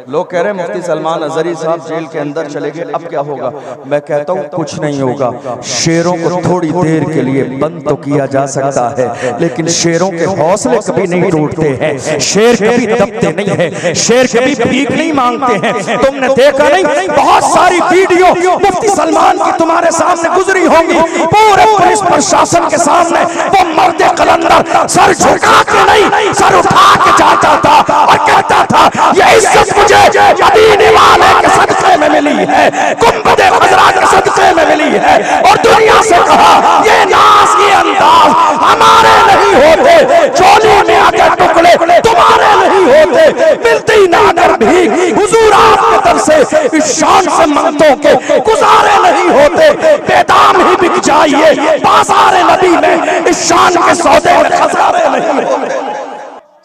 लोग कह रहे हैं मुफ्ती सलमान अजहरी साहब जेल के अंदर चले गए, अब क्या होगा? मैं कहता हूँ कुछ नहीं होगा। शेरों को थोड़ी देर के लिए बंद तो किया जा सकता है, लेकिन शेरों के हौसले कभी नहीं टूटते हैं, शेर कभी दबते नहीं है, शेर कभी भीख नहीं मांगते हैं। तुमने देखा नहीं, बहुत सारी वीडियो मुफ्ती सलमान की तुम्हारे सामने गुजरी होंगी, पूरे पुलिस प्रशासन के सामने वो मर्द कलंदर सर झुका के नहीं, सर उठा के जाता था और कहता था ये इज्जत मुझे मदीने वाले के सदक़े में मिली है, गुंबदे खज़रा के सदक़े में मिली है। और दुनिया से कहा ये नाज ये अंदाज हमारे नहीं होते, चोली में आकर टुकड़े तुम्हारे नहीं होते, मिलती ना अगर भीख हुजूर आपके तरफ से इस शान से मंगतों के गुजारे नहीं होते, बेदाम ही बिक जाइए बाज़ार नबी में, इस शान के सौदे में खजारे नहीं होते।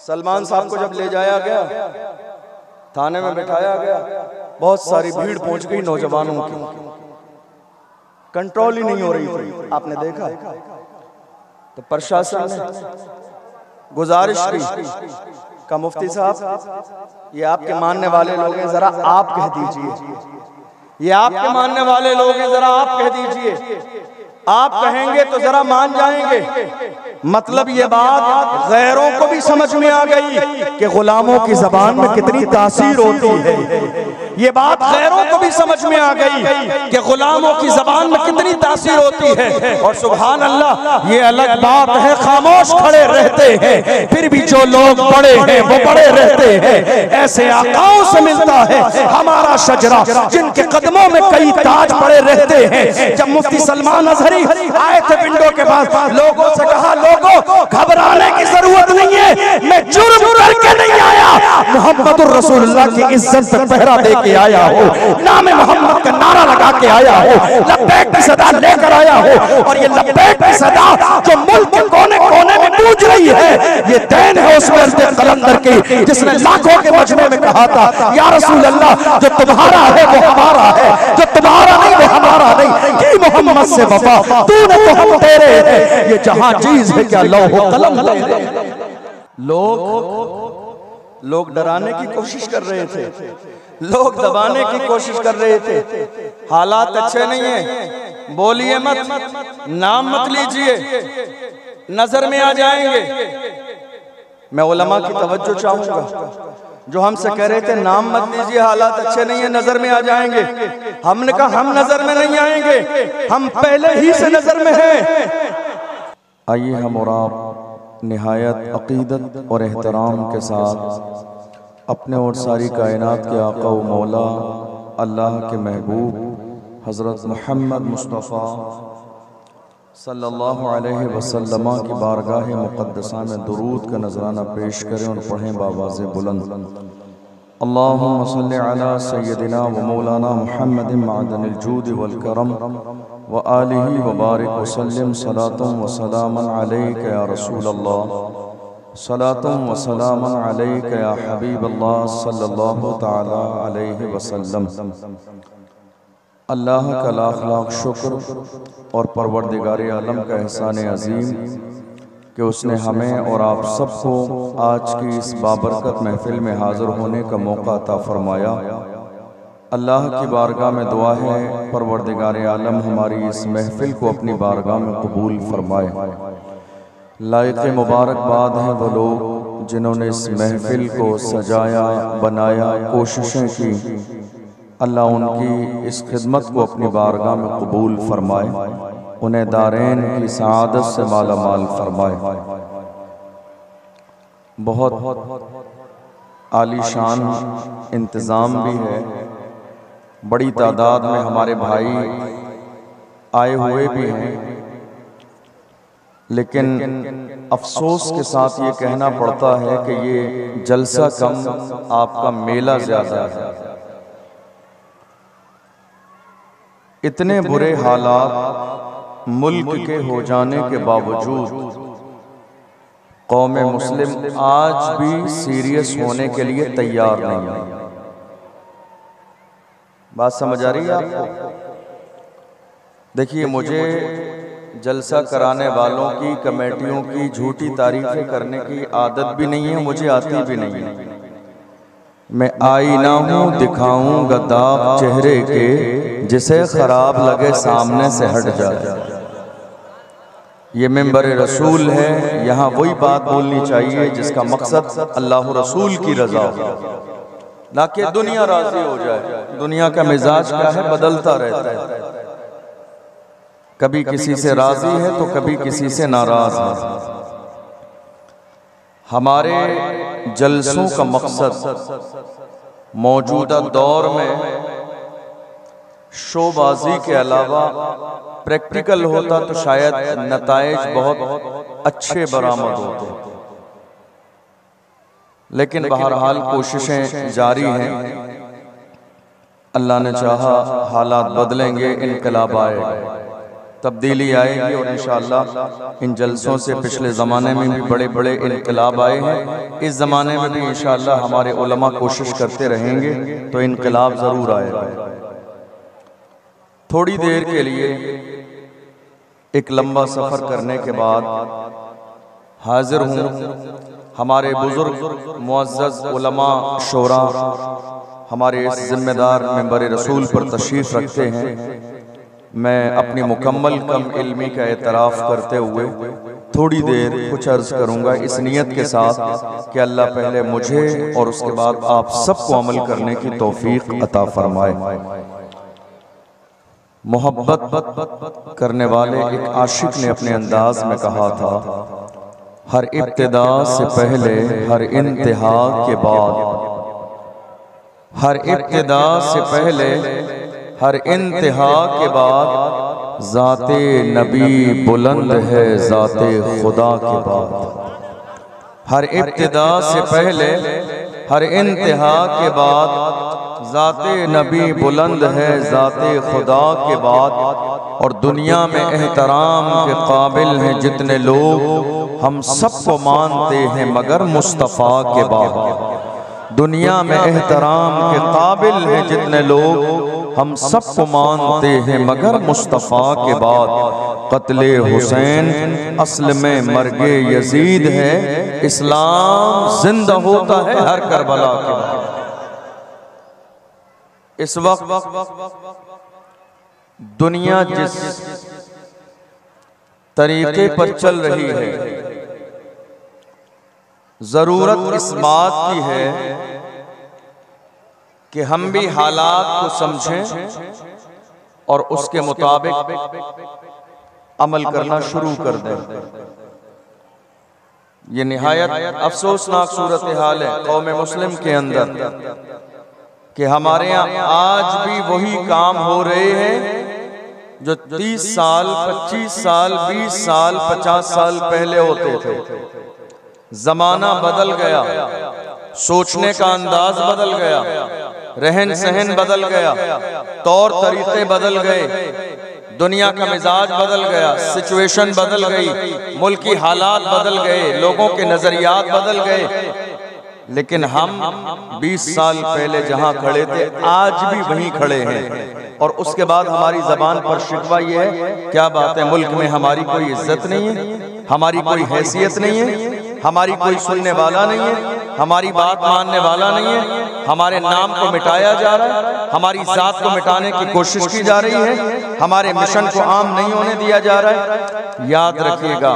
सलमान साहब को जब ले जाया गया, थाने में बिठाया गया, बहुत सारी भीड़ पहुंच गई नौजवानों की, कंट्रोल ही नहीं हो रही थी। आपने देखा तो प्रशासन ने गुजारिश की, का मुफ्ती साहब ये आपके मानने वाले लोग हैं, जरा आप कह दीजिए, ये आपके मानने वाले लोग हैं, जरा आप कह दीजिए, आप कहेंगे तो जरा मान जाएंगे। मतलब ये बात गैरों को भी समझ में आ गई कि गुलामों की जबान में कितनी तासीर होती है, ये बात गैरों को भी समझ में आ गई कि गुलामों की जबान में कितनी तासीर होती है। और सुभान अल्लाह, ये अलग बात है खामोश खड़े रहते हैं, फिर भी जो लोग बड़े हैं वो बड़े रहते हैं। ऐसे आकाओं से मिलता है हमारा शजरा, जिनके कदमों में कई ताज पड़े रहते हैं। जब मुफ्ती सलमान अजहरी आए थे विंडो के पास, लोगों से कहा लोगों घबराने की जरूरत नहीं है, मैं जुर्म करके नहीं आया, मोहम्मदुर रसूलुल्लाह की इज्जत पर पहरा दे के आया हो, नाम मोहम्मद का नारा लगा के आया हो, लब्बैक की सदा लेकर आया हो। और ये लब्बैक की सदा जो मुल्क के कोने कोने में गूंज रही है, ये देन है उस मर्द कलंदर की जिसने लाखों के मजमे में कहा था या रसूल अल्लाह जो तुम्हारा है वो हमारा है, जो तुम्हारा नहीं वो हमारा नहीं, की मोहम्मद से वफा तूने तो हम तेरे हैं, ये जहां चीज है क्या लौह कलम तेरे। लोग डराने की कोशिश कर रहे थे, लोग दबाने की कोशिश कर रहे थे। हालात अच्छे नहीं है, बोलिए मत, नाम मत लीजिए, नजर में आ जाएंगे। मैं उलमा की तवज्जो चाहूंगा, जो हमसे कह रहे थे नाम मत लीजिए, हालात अच्छे नहीं है, नजर में आ जाएंगे। हमने कहा हम नजर में नहीं आएंगे, हम पहले ही से नजर में हैं। आइए हम और आप निहायत अकीदत और एहतराम के साथ अपने और सारी कायनात के आका व मौला अल्लाह के महबूब हज़रत मोहम्मद मुस्तफ़ा सल्लल्लाहु अलैहि वसल्लम की बारगाह मुक़द्दसा में दुरूद का नजराना पेश करें और पढ़ें बावाज़े बुलंद। अल्लाहुम्मा सल्लि अला सय्यदिना व मौलाना मुहम्मदिन मअदनिल जूद वल करम व आलिहि व बारिक व सल्लिम सलातम व सलामन अलैका या रसूल अल्लाह, सलातम व सलामन अलैका या हबीब अल्लाह सल्लल्लाहु तआला अलैहि वसल्लम। अल्लाह का लाख लाख शुक्र और परवरदिगार आलम का एहसान अजीम कि उसने हमें और आप सबको आज की इस बाबरकत महफिल में हाज़िर होने का मौका अता फरमाया। अल्लाह की बारगाह में दुआ है परवरदिगार आलम हमारी इस महफिल को अपनी बारगाह में कबूल फरमाए। लायक मुबारकबाद हैं वो लोग जिन्होंने इस महफिल को सजाया, बनाया, कोशिशें की। अल्लाह उनकी इस खिदमत को अपनी बारगाह में कबूल फरमाए, उन्हें दारैन की सआदत से माला माल फरमाए। बहुत आलीशान इंतज़ाम भी है, बड़ी तादाद में हमारे भाई आए हुए भी हैं, लेकिन अफसोस के साथ ये कहना पड़ता है कि ये जलसा कम, आपका मेला ज़्यादा है। इतने बुरे हालात मुल्क के हो जाने के बावजूद कौम मुस्लिम आज भी सीरियस होने के लिए तैयार नहीं है। बात समझ आ रही है आपको? देखिए, मुझे जलसा कराने वालों की, कमेटियों की झूठी तारीफें करने की आदत भी नहीं है, मुझे आती भी नहीं है। मैं आईना हूँ दिखाऊंगा दाग चेहरे के, जिसे खराब लगे सामने से हट जाए। ये मिंबर रसूल है, यहाँ वही बात बोलनी चाहिए जिसका मकसद अल्लाह रसूल की रजा हो, ना कि दुनिया राजी हो जाए। दुनिया का मिजाज क्या है, बदलता रहता है, कभी किसी से राजी है तो कभी किसी से नाराज है। हमारे जलसों का मकसद मौजूदा दौर में शोबाजी के अलावा प्रैक्टिकल होता तो शायद नताइज बहुत अच्छे बरामद होते, लेकिन बहरहाल कोशिशें जारी हैं। अल्लाह ने चाहा हालात बदलेंगे, इनकलाब आएगा, तब्दीली आएगी और इंशाअल्लाह इन जलसों से पिछले ज़माने में भी बड़े बड़े इनकलाब आए हैं। इस ज़माने में भी इंशाअल्लाह हमारे उलमा कोशिश करते रहेंगे तो इनकलाब ज़रूर आएगा। थोड़ी देर के लिए एक लंबा सफ़र करने के बाद हाजिर हूँ। हमारे बुजुर्ग मुअज़्ज़ज़ उलमा शोरा हमारे इस जिम्मेदार मिंबर रसूल पर तशरीफ़ रखते हैं। मैं अपनी मुकम्मल कम इल्मी का एतराफ़ करते हुए थोड़ी देर कुछ अर्ज़ करूँगा, इस नियत के साथ कि अल्लाह पहले मुझे और उसके बाद आप सबको अमल करने की तौफीक अता फरमाए। मोहब्बत करने वाले एक आशिक ने अपने अंदाज में कहा था, हर इब्तिदा से पहले हर इंतहा के बाद, हर इब्तिदा से पहले हर इंतहा के बाद, ज़ाते नबी बुलंद है ज़ाते खुदा के बाद। हर इब्तिदा से पहले हर इंतहा के बाद, ज़ाते नबी बुलंद है ज़ाते खुदा के बाद। और दुनिया में एहतराम के काबिल हैं जितने लोग, हम सबको मानते हैं मगर मुस्तफ़ा के बाद। दुनिया में एहतराम के काबिल हैं जितने लोग, हम सबको मानते हैं मगर मुस्तफ़ा के बाद। क़त्ले हुसैन असल में मर्गे यजीद है, इस्लाम जिंदा होता है हर करबला के बाद। इस वक्त दुनिया जिस तरीके पर चल रही है, जरूरत इस बात की है कि हम भी हालात को समझें और उसके मुताबिक अमल करना शुरू कर दें। ये निहायत अफसोसनाक सूरत हाल है कौम मुस्लिम के अंदर कि हमारे यहाँ आज भी वही काम हो रहे हैं जो 30 साल 25 साल 20 साल 50 साल पहले होते थे। जमाना बदल गया, सोचने का अंदाज बदल गया, रहन सहन बदल गया, तौर तरीके बदल गए, दुनिया का मिजाज बदल गया, सिचुएशन बदल गई, मुल्की हालात बदल गए, लोगों के नजरियात बदल गए। लेकिन हम 20 साल पहले जहां खड़े थे आज भी वहीं खड़े हैं। और उसके बाद हमारी जबान पर शिकवा ये है, क्या बात है, मुल्क में हमारी कोई इज्जत नहीं है, हमारी कोई हैसियत नहीं है, हमारी कोई सुनने वाला नहीं है, हमारी बात मानने वाला नहीं है, हमारे नाम को मिटाया जा रहा है, हमारी जात को मिटाने की कोशिश की जा रही है, हमारे मिशन को आम नहीं होने दिया जा रहा है। याद रखिएगा,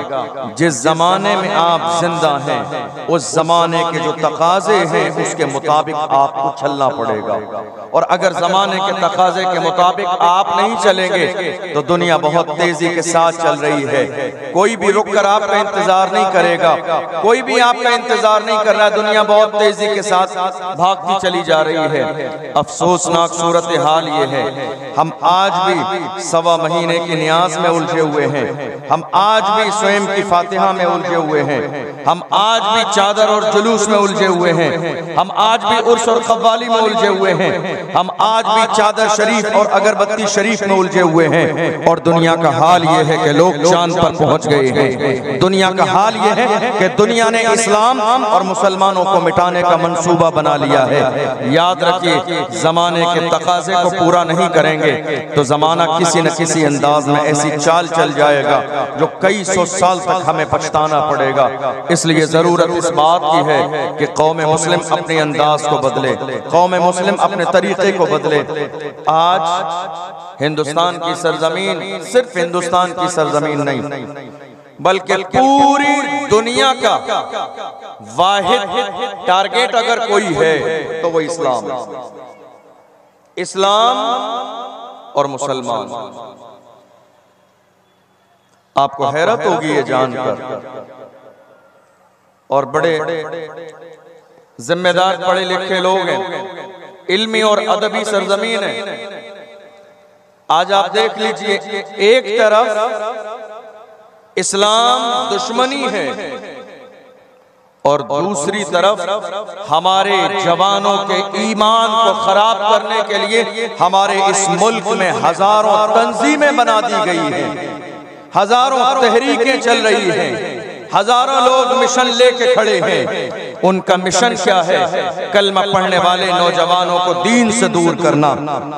जिस जमाने में आप जिंदा हैं उस जमाने के जो तकाजे हैं उसके मुताबिक आपको चलना पड़ेगा। और अगर जमाने के तकाजे के मुताबिक आप नहीं चलेंगे तो दुनिया बहुत तेजी के साथ चल रही है। कोई भी रुक कर आपका इंतजार नहीं करेगा, कोई भी आपका इंतजार नहीं कर रहा है, दुनिया बहुत तेजी के साथ भागती चली जा रही है। अफसोसनाक सूरत हाल ये है, हम आज भी सवा महीने की न्याज में उलझे हुए हैं, हम आज भी स्वयं की फातिहा में उलझे हुए हैं, हम आज भी चादर और जुलूस में उलझे हुए हैं, हम आज भी उर्स और कव्वाली में उलझे हुए हैं, हम आज भी चादर शरीफ और अगरबत्ती शरीफ में उलझे हुए हैं। और दुनिया का हाल ये है कि लोग चांद पर पहुंच गए हैं। दुनिया का हाल ये है कि दुनिया ने इस्लाम और मुसलमानों को मिटाने का मंसूबा बना लिया है। याद रखिए, जमाने के तकाजे को पूरा नहीं करेंगे तो जमाना किसी न किसी अंदाज में ऐसी चाल चल जाएगा जो कई सौ साल तक हमें पछताना पड़ेगा। इसलिए जरूरत इस बात की है कि कौम मुस्लिम अपने अंदाज को बदले, कौम मुस्लिम अपने तरीके को बदले। आज हिंदुस्तान की सरजमीन सिर्फ हिंदुस्तान की सरजमीन नहीं बल्कि पूरी दुनिया का वाहिद टारगेट अगर कोई है तो वो इस्लाम, इस्लाम और मुसलमान। आपको हैरत होगी ये जानकर, और बड़े जिम्मेदार पढ़े लिखे लोग हैं, इल्मी और अदबी सरजमीन है। आज आप देख लीजिए, एक तरफ इस्लाम दुश्मनी है और दूसरी तरफ हमारे जवानों के ईमान को खराब करने के लिए हमारे इस मुल्क में हजारों तंजीमें बना दी गई हैं, हजारों तहरीकें चल रही हैं, हजारों लोग मिशन लेके खड़े हैं। उनका मिशन क्या है? कलमा पढ़ने वाले नौजवानों को दीन से दूर करना।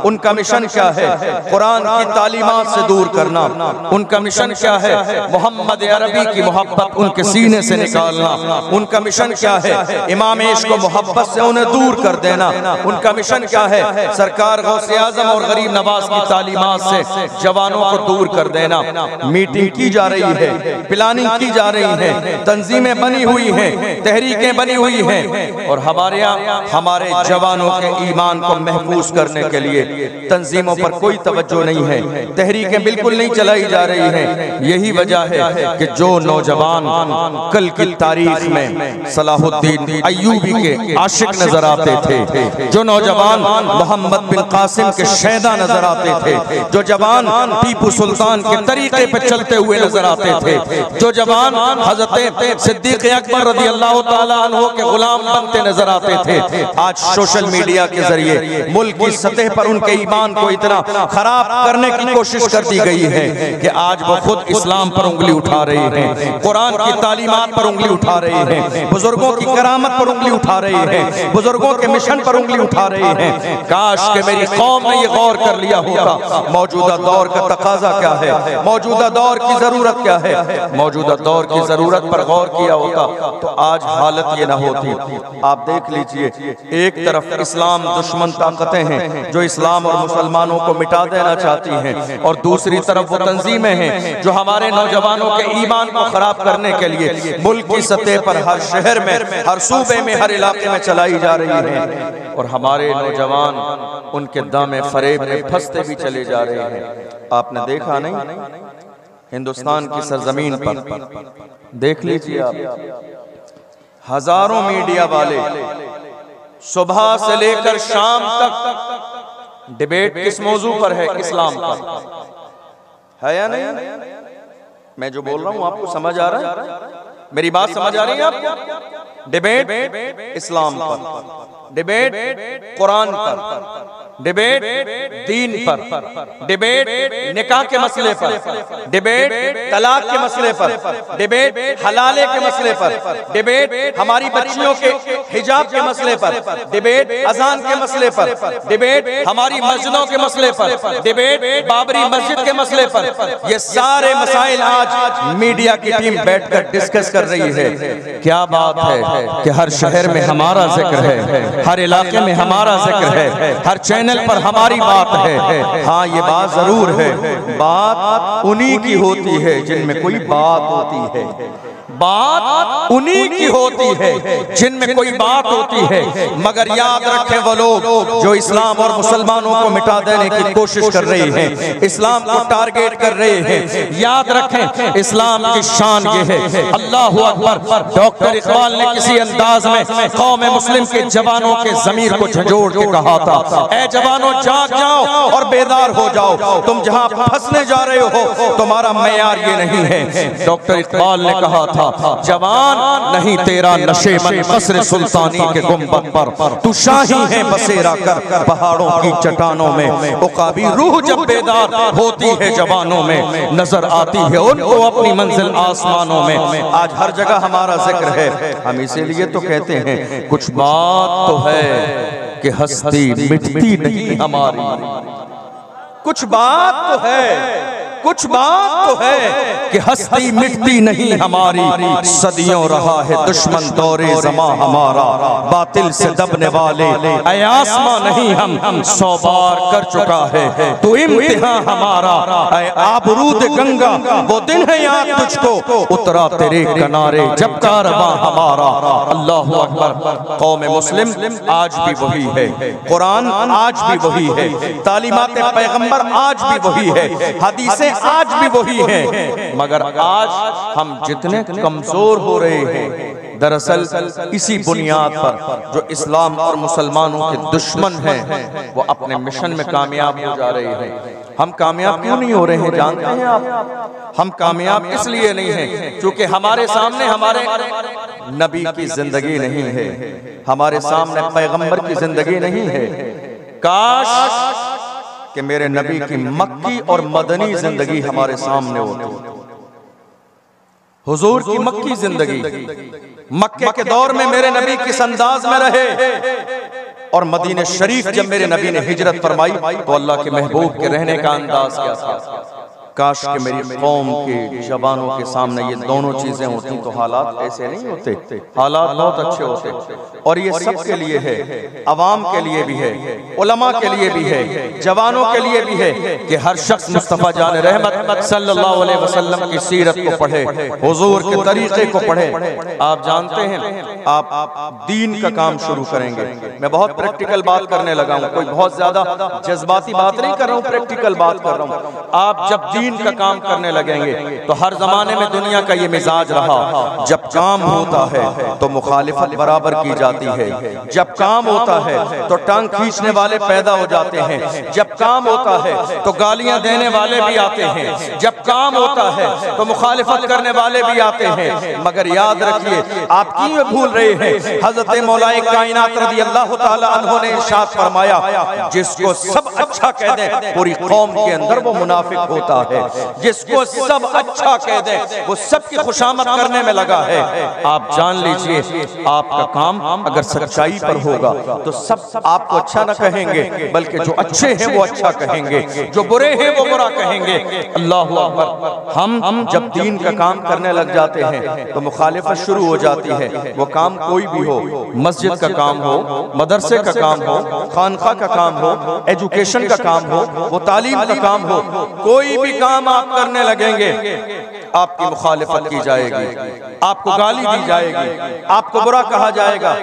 उनका मिशन क्या है? कुरान की तालीमात से दूर करना। उनका मिशन क्या है? मोहम्मद अरबी की मोहब्बत उनके सीने से निकालना। उनका मिशन क्या है? इमाम इश्क को मोहब्बत से उन्हें दूर कर देना। उनका मिशन क्या है? सरकार गौसे आजम और गरीब नवाज की तालीमात से जवानों को दूर कर देना। मीटिंग की जा रही है, प्लानिंग की जा रही है, तंजीमें बनी हुई हैं, तहरीकें बनी हुई हैं, और हमारे यहाँ हमारे जवानों के ईमान को महफूज करने के लिए तंजीमों पर कोई तवज्जो नहीं है, तहरीकें बिल्कुल नहीं चलाई जा रही हैं। यही वजह है कि जो नौजवान कल की तारीख में सलाहुद्दीन अय्यूबी के आशिक नजर आते थे, जो नौजवान मोहम्मद बिन कासिम के शहदा नजर आते थे, जो जवान टीपू सुल्तान के तरीके पर चलते हुए नजर आते थे, जो जवान हजरत सिद्दीक अकबर रज़ी अल्लाह ताला अन्हु के गुलाम बनते नजर आते थे, आज सोशल मीडिया के जरिए मुल्क की सतह पर उनके ईमान को इतना खराब करने की कोशिश कर दी गई है कि आज वो खुद इस्लाम पर उंगली उठा रहे हैं, कुरान की तालीमात पर उंगली उठा रहे हैं, बुजुर्गों की करामत पर उंगली उठा रहे हैं, बुजुर्गों के मिशन पर उंगली उठा रहे हैं। काश के मेरी कौम ने ये गौर कर लिया होता मौजूदा दौर का तकाजा क्या है, मौजूदा दौर की जरूरत क्या है, मौजूदा दौर की जरूरत पर गौर किया होता तो आज हालत ये ना होती। आप देख लीजिए, एक तरफ इस्लाम दुश्मन ताकतें हैं जो इस्लाम और मुसलमानों को मिटा देना चाहती हैं, और दूसरी तरफ वो तंजीमें हैं जो हमारे नौजवानों के ईमान को खराब करने के लिए मुल्क की सतह पर हर शहर में, हर सूबे में, हर इलाके में चलाई जा रही हैं, और हमारे नौजवान उनके दामे फरेब में फंसते भी चले जा रहे हैं। आपने देखा नहीं, हिंदुस्तान की सरजमीन पर देख लीजिए आप, हजारों मीडिया वाले सुबह से लेकर शाम तक डिबेट किस मौजू पर है? इस्लाम पर है या नहीं? मैं जो बोल रहा हूं आपको समझ आ रहा है? मेरी बात समझ आ रही है आपको? डिबेट इस्लाम पर, डिबेट कुरान पर, डिबेट दीन पर, डिबेट निकाह के मसले पर, डिबेट तलाक के मसले पर, डिबेट हलाले के मसले पर, डिबेट हमारी बच्चियों के हिजाब के मसले पर, डिबेट अजान के मसले पर, डिबेट हमारी मस्जिदों के मसले पर, डिबेट बाबरी मस्जिद के मसले पर। ये सारे मसाइल आज मीडिया की टीम बैठकर डिस्कस कर रही है। क्या बात है कि हर शहर में हमारा जिक्र है, हर इलाके में हमारा जिक्र है, हर चैनल पर हमारी बात है। हाँ, ये बात जरूर है, बात उन्हीं की होती है जिनमें कोई बात होती है, बात उन्हीं की होती है जिनमें कोई बात होती है। मगर याद रखें, वो लोग जो इस्लाम और मुसलमानों को मिटा देने की कोशिश कर रहे हैं, इस्लाम को टारगेट कर रहे हैं, याद रखें इस्लाम की शान ये है। अल्लाह अकबर। डॉक्टर इकबाल ने किसी अंदाज में कौम मुस्लिम के जवानों के ज़मीर को झंझोड़ के कहा था, ऐ जवानों जाग जाओ और बेदार हो जाओ, तुम जहां फंसने जा रहे हो तुम्हारा मेयार ये नहीं है। डॉक्टर इकबाल ने कहा था, जवान नहीं तेरा नशेमन कसर सुल्तानी के गुंबद पर, तू शाही है बसेरा कर पहाड़ों की चट्टानों में। उकाबी रूह जब बेदार होती है जवानों में, नजर आती है उनको अपनी मंजिल आसमानों में। आज हर जगह हमारा जिक्र है, हम इसीलिए तो कहते हैं कुछ बात तो है, कि हस्ती मिटती नहीं हमारी। कुछ बात तो है, कुछ बात तो है कि हस्ती मिटती नहीं हमारी। सदियों रहा है दुश्मन दौरे ज़मां हमारा, बातिल से दबने वाले ऐ आसमां नहीं हम 100 बार कर चुका है तो इम्तिहान हमारा। ऐ आबरूद गंगा वो दिन है याद तुझको, उतरा तेरे किनारे जब कारवां हमारा। अल्लाहु अकबर। कौम मुस्लिम आज भी वही है, कुरान आज भी वही है, तालीमात पैगंबर आज भी वही है, हदीसें आज भी वही है। मगर आज हम जितने कमजोर हो रहे हैं, दरअसल इसी बुनियाद पर जो इस्लाम और मुसलमानों के दुश्मन हैं वो अपने मिशन में कामयाब हो जा रहे हैं। हम कामयाब क्यों नहीं हो रहे हैं जानते हैं आप? हम कामयाब इसलिए नहीं हैं क्योंकि हमारे सामने हमारे नबी की जिंदगी नहीं है, हमारे सामने पैगंबर की जिंदगी नहीं है। काश कि मेरे नबी की मक्की और मदनी जिंदगी हमारे सामने होती। हुजूर की मक्की जिंदगी, मक्के के दौर में मेरे नबी किस अंदाज में रहे, और मदीने शरीफ जब मेरे नबी ने हिजरत फरमाई तो अल्लाह के महबूब के रहने का अंदाज क्या था। काश कि मेरी कौम के जवानों के सामने ये दोनों चीजें होती तो हालात ऐसे नहीं होते, हालात बहुत अच्छे होते। और ये सब के लिए है, अवाम के लिए भी है, उलमा के लिए भी है, जवानों के लिए भी है कि हर शख्स मुस्तफा जान रहमत सल्लल्लाहु अलैहि वसल्लम की सीरत को पढ़े, हुजूर के तरीके को पढ़े। आप जानते हैं आप दीन का काम शुरू करेंगे, मैं बहुत प्रैक्टिकल बात करने लगा हूँ, कोई बहुत ज्यादा जज्बाती बात नहीं कर रहा हूँ, प्रैक्टिकल बात कर रहा हूँ। आप जब दीन का काम करने लगेंगे तो हर जमाने में दुनिया का ये मिजाज रहा, जब काम होता है तो मुखालिफत बराबर की जाती है, जब काम होता है तो टांग खींचने वाले पैदा हो जाते हैं, जब काम होता है तो गालियां देने वाले भी आते हैं, जब काम होता है तो मुखालिफत करने वाले भी आते हैं। मगर याद रखिए आप क्यों भूल रहे हैं, हजरत मौलाए कायनात रज़ी अल्लाह ताला अन्हु ने इरशाद फरमाया, जिसको सब अच्छा कह दे पूरी कौम के अंदर वो मुनाफिक होता है, जिसको सब अच्छा कह दे वो सबकी खुशामद करने में लगा है। आप जान लीजिए आपका काम अगर सच्चाई पर होगा तो सब आपको अच्छा न कहेंगे, बल्कि जो अच्छे हैं वो अच्छा कहेंगे, जो बुरे हैं वो बुरा कहेंगे। अल्लाहु अकबर। हम जब दीन का काम करने लग जाते हैं तो मुखालिफत शुरू हो जाती है, वो काम कोई भी हो, मस्जिद का काम हो, मदरसे का काम हो, खानका का काम हो, एजुकेशन का काम हो, वो तालीम का काम हो, कोई भी काम आप करने लगेंगे आपकी मुखालिफत की जाएगी, आपको गाली दी जाएगी, आपको बुरा कहा जाएगा।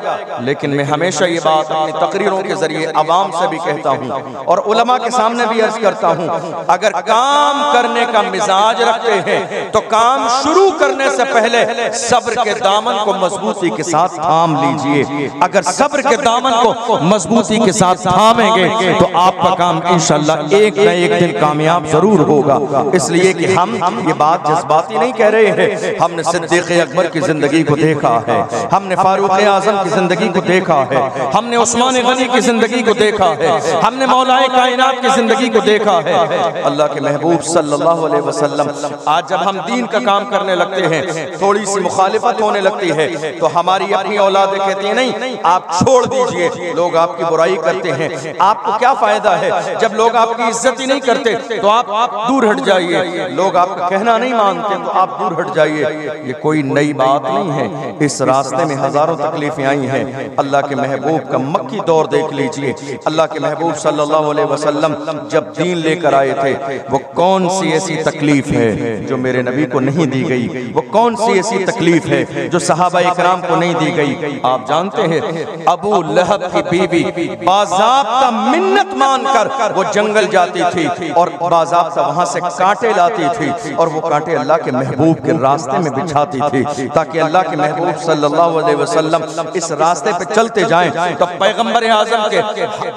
लेकिन मैं हमेशा ये बात अपनी तकरीरों के जरिए अवाम से भी कहता हूँ और उलमा के सामने भी अर्ज करता हूँ, अगर काम करने का मिजाज रखते हैं तो काम शुरू करने से पहले सब्र के दामन को मजबूती के साथ थाम लीजिए। अगर सब्र के दामन को मजबूती के साथ थामेंगे तो आपका काम इंशाअल्लाह एक न एक दिन कामयाब जरूर होगा। इसलिए कि हम ये बात जज्बाती नहीं कह रहे हैं, हमने सिद्दीक़ अकबर की जिंदगी को देखा है, हमने फारूक आज़म की जिंदगी को देखा है, हमने उस्मान गनी की जिंदगी को देखा है, हमने मौलाए कायनात की जिंदगी को देखा है। अल्लाह के महबूब सल्लल्लाहु अलैहि वसल्लम आज जब हम दीन का काम करने लगते हैं, थोड़ी सी मुखालिफत होने लगती है तो हमारी अपनी औलाद कहती है नहीं आप छोड़ दीजिए, लोग आपकी बुराई करते हैं, आपको क्या फायदा है, जब लोग आपकी इज्जत ही नहीं करते तो आप दूर हट जाइए, लोग आपका कहना नहीं मानते तो आप दूर हट जाइए। ये कोई नई बात नहीं है, इस रास्ते में हजारों तकलीफें आई हैं। अल्लाह के महबूब का मक्की दौर देख लीजिए, अल्लाह के महबूब सल्लल्लाहु अलैहि वसल्लम जब दीन लेकर आए थे वो कौन सी ऐसी तकलीफ है जो मेरे नबी को नहीं दी गई, वो कौन सी ऐसी तकलीफ है जो सहाबा इकराम को नहीं दी गई। आप जानते हैं अबू लहब की बीवी बाज़ाब्ता मिन्नत मानकर वो जंगल जाती थी और बाज़ाब्ता वहां से कांटे लाती थी और वो कांटे अल्लाह के महबूब के रास्ते में बिछाती थी ताकि अल्लाह के महबूब सल्लल्लाहु अलैहि वसल्लम इस रास्ते पे चलते जाएं तो पैगंबर आज़म के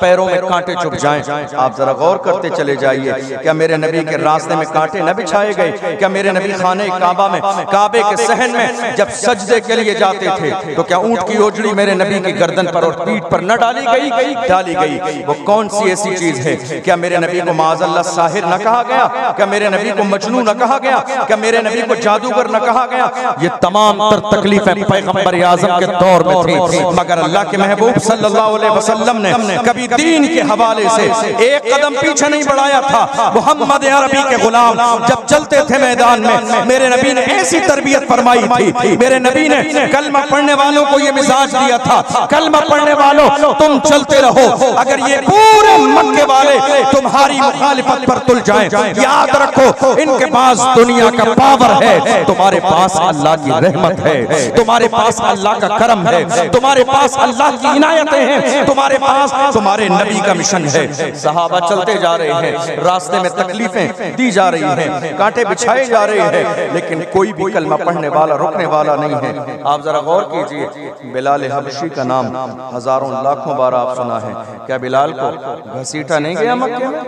पैरों में कांटे चुभ जाएं। आप जरा गौर करते चले जाइए, क्या मेरे नबी के रास्ते में कांटे न बिछाए गए? क्या मेरे नबी खाने काबा में, काबे के सहन में जब सजदे के लिए जाते थे तो क्या ऊंट की ओजड़ी मेरे नबी की गर्दन पर और पीठ पर न डाली गई? डाली गई। वो कौन सी ऐसी चीज है? क्या मेरे नबी को माज़अल्लाह साहिर न कहा गया? क्या मेरे नबी को मजनू न कहा गया? क्या मेरे मेरे नबी को जादूगर न कहा गया। ये तमाम तर तकलीफें पैगंबर आज़म के दौर में थी, मगर अल्लाह के महबूब सल्लल्लाहु अलैहि वसल्लम ने कभी दीन के हवाले से एक कदम पीछे नहीं बढ़ाया था। मोहम्मद अरबी के गुलाम जब चलते थे मैदान में, मेरे नबी ने ऐसी तरबियत फरमाई थी। मेरे नबी ने कलमा पढ़ने वालों को ये मिजाज दिया था, कलमा पढ़ने वालों तुम चलते रहो, अगर ये पूरे मक्के वाले तुम्हारी मुखालिफत पर तुल जाएं, याद रखो इनके पास दुनिया का पावर है, तुम्हारे पास अल्लाह की रहमत है, तुम्हारे पास अल्लाह का करम है, तुम्हारे पास अल्लाह की इनायतें हैं, तुम्हारे पास तुम्हारे नबी का मिशन है। सहाबा चलते जा रहे हैं, रास्ते में तकलीफें दी जा रही हैं, कांटे बिछाए जा रहे हैं, लेकिन कोई भी कलमा पढ़ने वाला रुकने वाला नहीं है। आप जरा गौर कीजिए, बिलाल हबशी का नाम हजारों लाखों बार आप सुना है, क्या बिलाल को घसीटा नहीं गया मक्के में?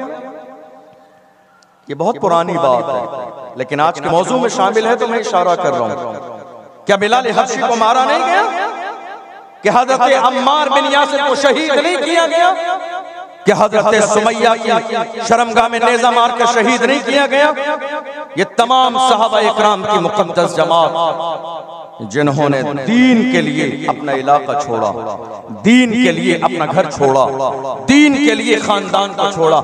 ये बहुत पुरानी बात है, लेकिन आज के मौजू में शामिल है तो मैं इशारा कर रहा हूं। क्या बिलाल हबशी को मारा नहीं गया? कि हजरत अम्मार बिन यासिर को शहीद नहीं किया गया? कि हजरत सुमैया की शर्मगाह में नेज़ा मार कर शहीद नहीं किया गया? ये तमाम सहाबा इकराम की मुक़द्दस जमात जिन्होंने दीन के लिए अपना इलाका छोड़ा, दीन के लिए अपना घर छोड़ा, दीन के लिए खानदान को छोड़ा,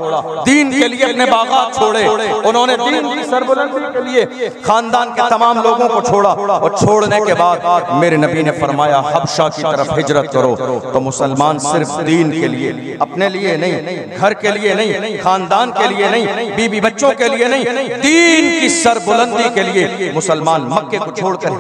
दीन के लिए अपने बागात छोड़े, उन्होंने दीन की सरबुलंदी के लिए खानदान के तमाम लोगों को छोड़ा। और छोड़ने के बाद मेरे नबी ने फरमाया हबशा की तरफ हिजरत करो। तो मुसलमान सिर्फ दीन के लिए, अपने लिए नहीं, घर के लिए नहीं, खानदान के लिए नहीं, बीवी बच्चों के लिए नहीं, दीन की सरबुलंदी के लिए मुसलमान मक्के को छोड़कर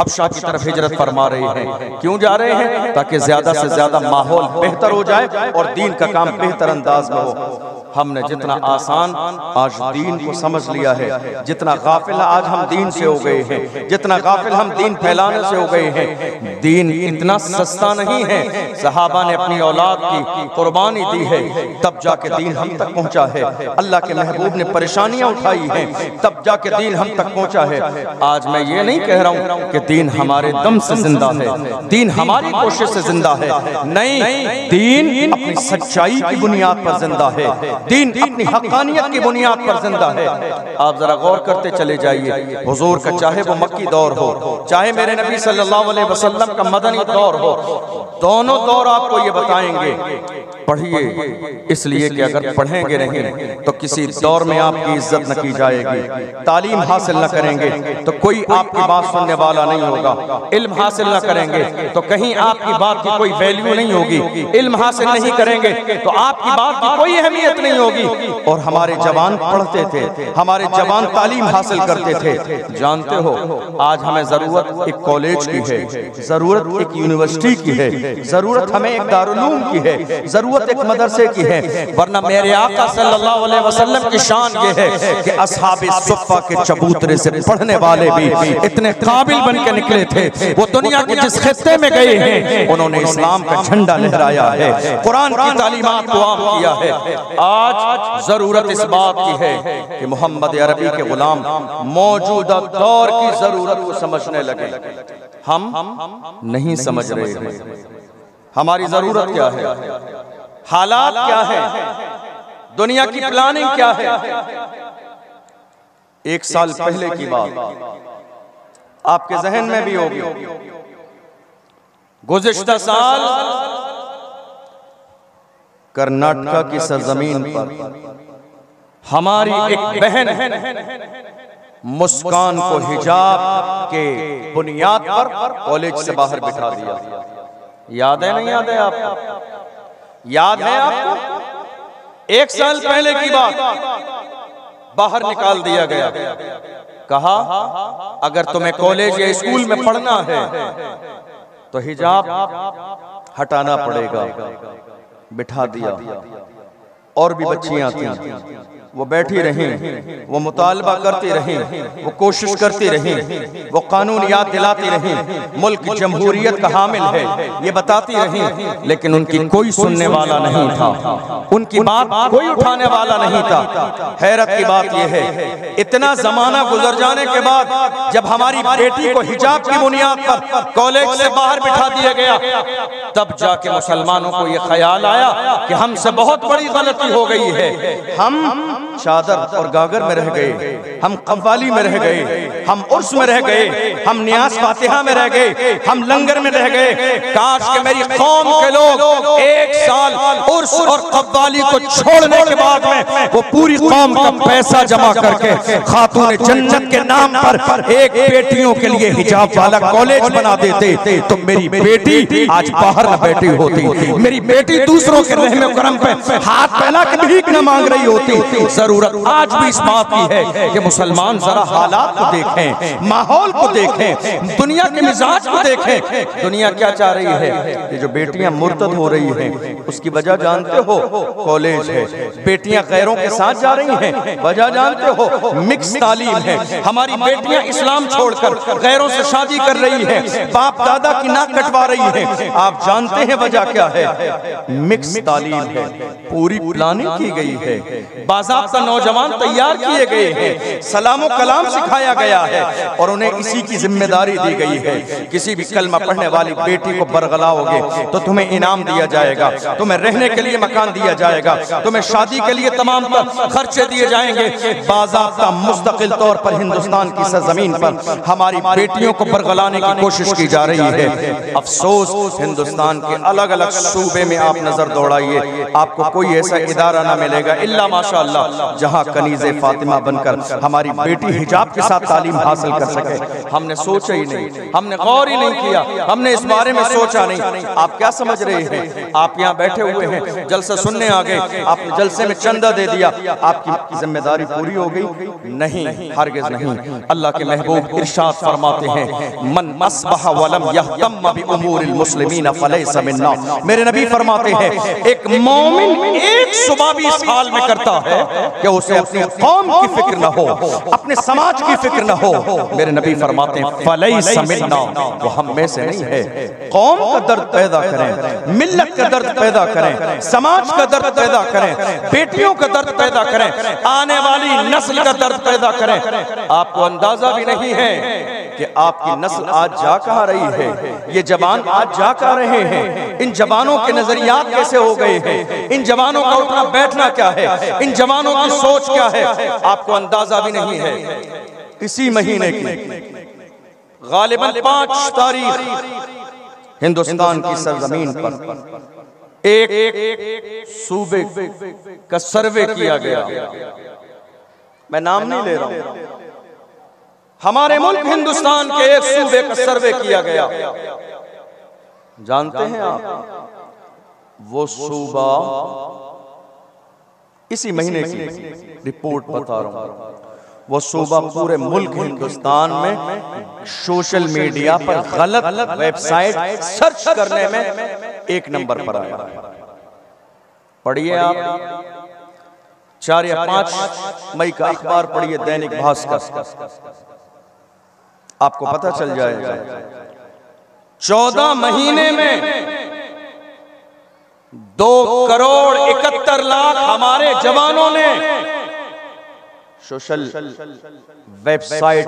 हबशा की तरफ हिजरत फरमा रहे हैं। क्यों जा रहे हैं? ताकि ज्यादा से ज्यादा माहौल बेहतर हो जाए और दीन का काम बेहतर अंदाज में हो। हमने जितना आसान आज दीन को समझ लिया है, जितना गाफिल आज हम दीन से हो गए हैं, जितना गाफिल हम दीन फैलाने से हो गए हैं। दीन इतना सस्ता नहीं है, सहाबा ने अपनी औलाद की कुर्बानी दी है, तब जाके दीन हम तक पहुंचा है। अल्लाह के महबूब ने परेशानियां उठाई हैं, तब जाके दीन हम तक पहुंचा है। आज मैं ये नहीं कह रहा हूं कि दीन हमारे दम से जिंदा है, दीन हमारी कोशिश से जिंदा है, नहीं, दीन अपनी सच्चाई की बुनियाद पर जिंदा है, दीन अपनी हक़ानियत की बुनियाद पर जिंदा है। आप जरा गौर करते चले जाइए, हुजूर का चाहे वो मक्की दौर हो, चाहे मेरे नबी सल्लल्लाहु अलैहि वसल्लम का मदनी दौर हो, दोनों दौर आपको ये बताएंगे। पढ़िए इसलिए कि अगर पढ़ेंगे नहीं तो किसी दौर में आपकी इज्जत न की जाएगी, तालीम हासिल न करेंगे तो कोई आपकी बात सुनने वाला नहीं होगा, इल्म हासिल न करेंगे तो कहीं आपकी बात की कोई वैल्यू नहीं होगी, इल्म हासिल नहीं करेंगे तो आपकी बात की कोई अहमियत नहीं होगी। और हमारे जवान पढ़ते थे, हमारे जवान तालीम हासिल करते थे। जानते हो आज हमें जरूरत एक कॉलेज की है, जरूरत एक यूनिवर्सिटी की है, जरूरत हमें एक दारुल-उलूम की है, जरूरत एक मदरसे की है, वरना मेरे आका सल्लल्लाहु अलैहि वसल्लम की शान ये है कि असहाबे सुफ़्फ़ा के चबूतरे से पढ़ने वाले भी इतने काबिल बन के निकले थे। वो दुनिया के जिस खित्ते में गए हैं उन्होंने इस्लाम का झंडा लहराया है, कुरान की तालीमात को आम किया है। आज जरूरत इस बात की है कि मोहम्मद अरबी के गुलाम मौजूदा दौर की जरूरत को समझने लगे। हम नहीं समझ रहे हैं हमारी जरूरत क्या है, हालात क्या है, दुनिया की प्लानिंग क्या है। एक साल पहले की बात आपके जहन में भी होगी। गुज़िश्ता साल कर्नाटक की सरजमीन पर हमारी एक बहन मुस्कान को हिजाब के बुनियाद पर कॉलेज से बाहर बिठा दिया। याद है नहीं याद है आपको? याद है आपको? एक साल पहले की बात, बाहर निकाल दिया गया, कहा अगर तुम्हें कॉलेज या स्कूल में पढ़ना है तो हिजाब हटाना पड़ेगा। बिठा दिया। और भी बच्चियां थीं, वो बैठी रहीं, वो मुतालबा करती रहीं, वो कोशिश करती रहीं, वो कानून याद दिलाती रहीं, मुल्क जमहूरियत का हामिल है ये बताती रहीं, लेकिन उनकी कोई सुनने वाला नहीं था, उनकी बात कोई उठाने वाला नहीं था। हैरत की बात यह है इतना जमाना गुजर जाने के बाद जब हमारी बेटी को हिजाब की बुनियाद पर कॉलेज से बाहर बिठा दिया गया, तब जाके मुसलमानों को यह ख्याल आया कि हमसे बहुत बड़ी गलती हो गई है। हम चादर और गागर में रह गए, हम कव्वाली में रह गए, हम उर्स में रह गए, हम नियाज फातिहा में रह गए, हम लंगर में रह गए। काश के मेरी कौम के लोग एक साल उर्स और कव्वाली को छोड़ने के बाद में वो पूरी कौम का पैसा जमा करके खातून जन्नत के नाम पर एक बेटियों के लिए हिजाब वाला कॉलेज बना देते तो मेरी बेटी आज बाहर न बैठी होती, मेरी बेटी दूसरों के रहम करम पे हाथ फैला के भीख न मांग रही होती। जरूरत आज भी इस बात की है कि मुसलमान जरा हालात को देखें, माहौल को देखें, दुनिया के मिजाज को देखें। दुनिया क्या चाह रही है? ये जो बेटियां मुर्तद हो रही हैं उसकी वजह जानते हो? कॉलेज है। बेटियां गैरों के साथ जा रही हैं, वजह जानते हो? मिक्स तालीम है। हमारी बेटियां इस्लाम छोड़कर गैरों से शादी कर रही हैं, बाप दादा की नाक कटवा रही हैं। आप जानते हैं वजह क्या है? मिक्स तालीम है। पूरी प्लानिंग की गई है, बाज़ाब्ता नौजवान तैयार किए गए हैं, सलामो कलाम सिखाया गया है और उन्हें इसी की जिम्मेदारी दी गई है। किसी भी कलमा पढ़ने वाली बेटी को बरगलाओगे तो तुम्हें इनाम दिया जाएगा, तुम्हें रहने के लिए मकान दिया जाएगा, तुम्हें शादी के लिए तमाम खर्चे दिए जाएंगे। बाज़ाब्ता मुस्तकिल तौर पर हिंदुस्तान की सरजमीन पर हमारी बेटियों को बरगलाने की कोशिश की जा रही है। अफसोस, हिंदुस्तान के अलग अलग सूबे में आप नजर दौड़ाइए, आपको कोई ऐसा इदारा ना मिलेगा इल्ला माशाअल्लाह जहां कनीज़े फातिमा बनकर हमारी बेटी हिजाब के साथ तालीम हासिल कर सके। हमने सोचा ही नहीं, हमने गौर ही नहीं किया, हमने इस बारे में सोचा नहीं। आप क्या समझ रहे हैं? आप यहाँ बैठे हुए हैं, जलसा सुनने आ गए, आपने जलसे में चंदा दे दिया, आपकी जिम्मेदारी पूरी हो गई? नहीं, हरगिज़ नहीं। अल्लाह के महबूब इरशाद फरमाते हैं, मन अस्बह वलम यहतम बि उमूरिल मुस्लिमीन फलैसा मिन्ना। मेरे नबी फरमाते हैं, एक मोमिन एक सुबह भी इस हाल में करता है कि उसे अपनी कौम की फिक्र न हो, अपने समाज की फिक्र न हो। मेरे नबी फरमाते हैं, फलैसा मिन्ना, वो हम में से नहीं है। कौम का दर्द पैदा करें, मिल्लत का दर्द पैदा करें, समाज का दर्द पैदा करें, बेटियों का दर्द पैदा करें, आने वाली नस्ल का दर्द पैदा करें। आपको अंदाजा भी नहीं है कि आपकी नस्ल आज जा कहाँ रही है, ये जवान आज जा कहाँ रहे हैं, इन जवानों के नजरियात कैसे हो गए हैं, इन जवानों का उठना बैठना क्या है, इन जवानों की सोच क्या है, आपको अंदाजा भी नहीं है। इसी महीने की गालिबन 5 तारीख हिंदुस्तान की सरजमीन पर एक सूबे का सर्वे किया गया। मैं नाम नहीं ले रहा हूं, हमारे मुल्क हिंदुस्तान के एक सूबे का सर्वे किया गया। जानते हैं आप वो सूबा? इसी महीने की रिपोर्ट बता रहा हूं। वो सूबा पूरे मुल्क हिंदुस्तान में सोशल मीडिया पर गलत वेबसाइट सर्च करने में 1 नंबर पर आया। पढ़िए आप 4 या 5 मई का अखबार पढ़िए, दैनिक भास्कर, आपको पता चल जाएगा। 14 महीने में 2 करोड़ 71 लाख हमारे जवानों ने सोशल वेबसाइट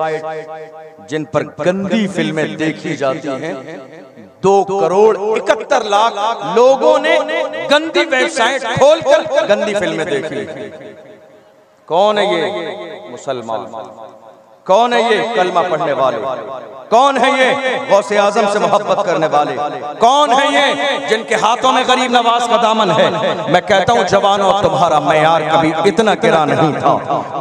जिन पर गंदी फिल्में देखी जाती हैं, 2 करोड़ 71 लाख लोगों ने गंदी वेबसाइट खोलकर गंदी फिल्में देखी। कौन है ये? मुसलमान। कौन है ये? कलमा पढ़ने वाले। कौन है ये? गौसे आजम से मोहब्बत करने वाले। कौन है ये? जिनके हाथों में गरीब नवाज का दामन है। मैं कहता हूँ जवानों, तुम्हारा मयार कभी इतना गिरा नहीं था,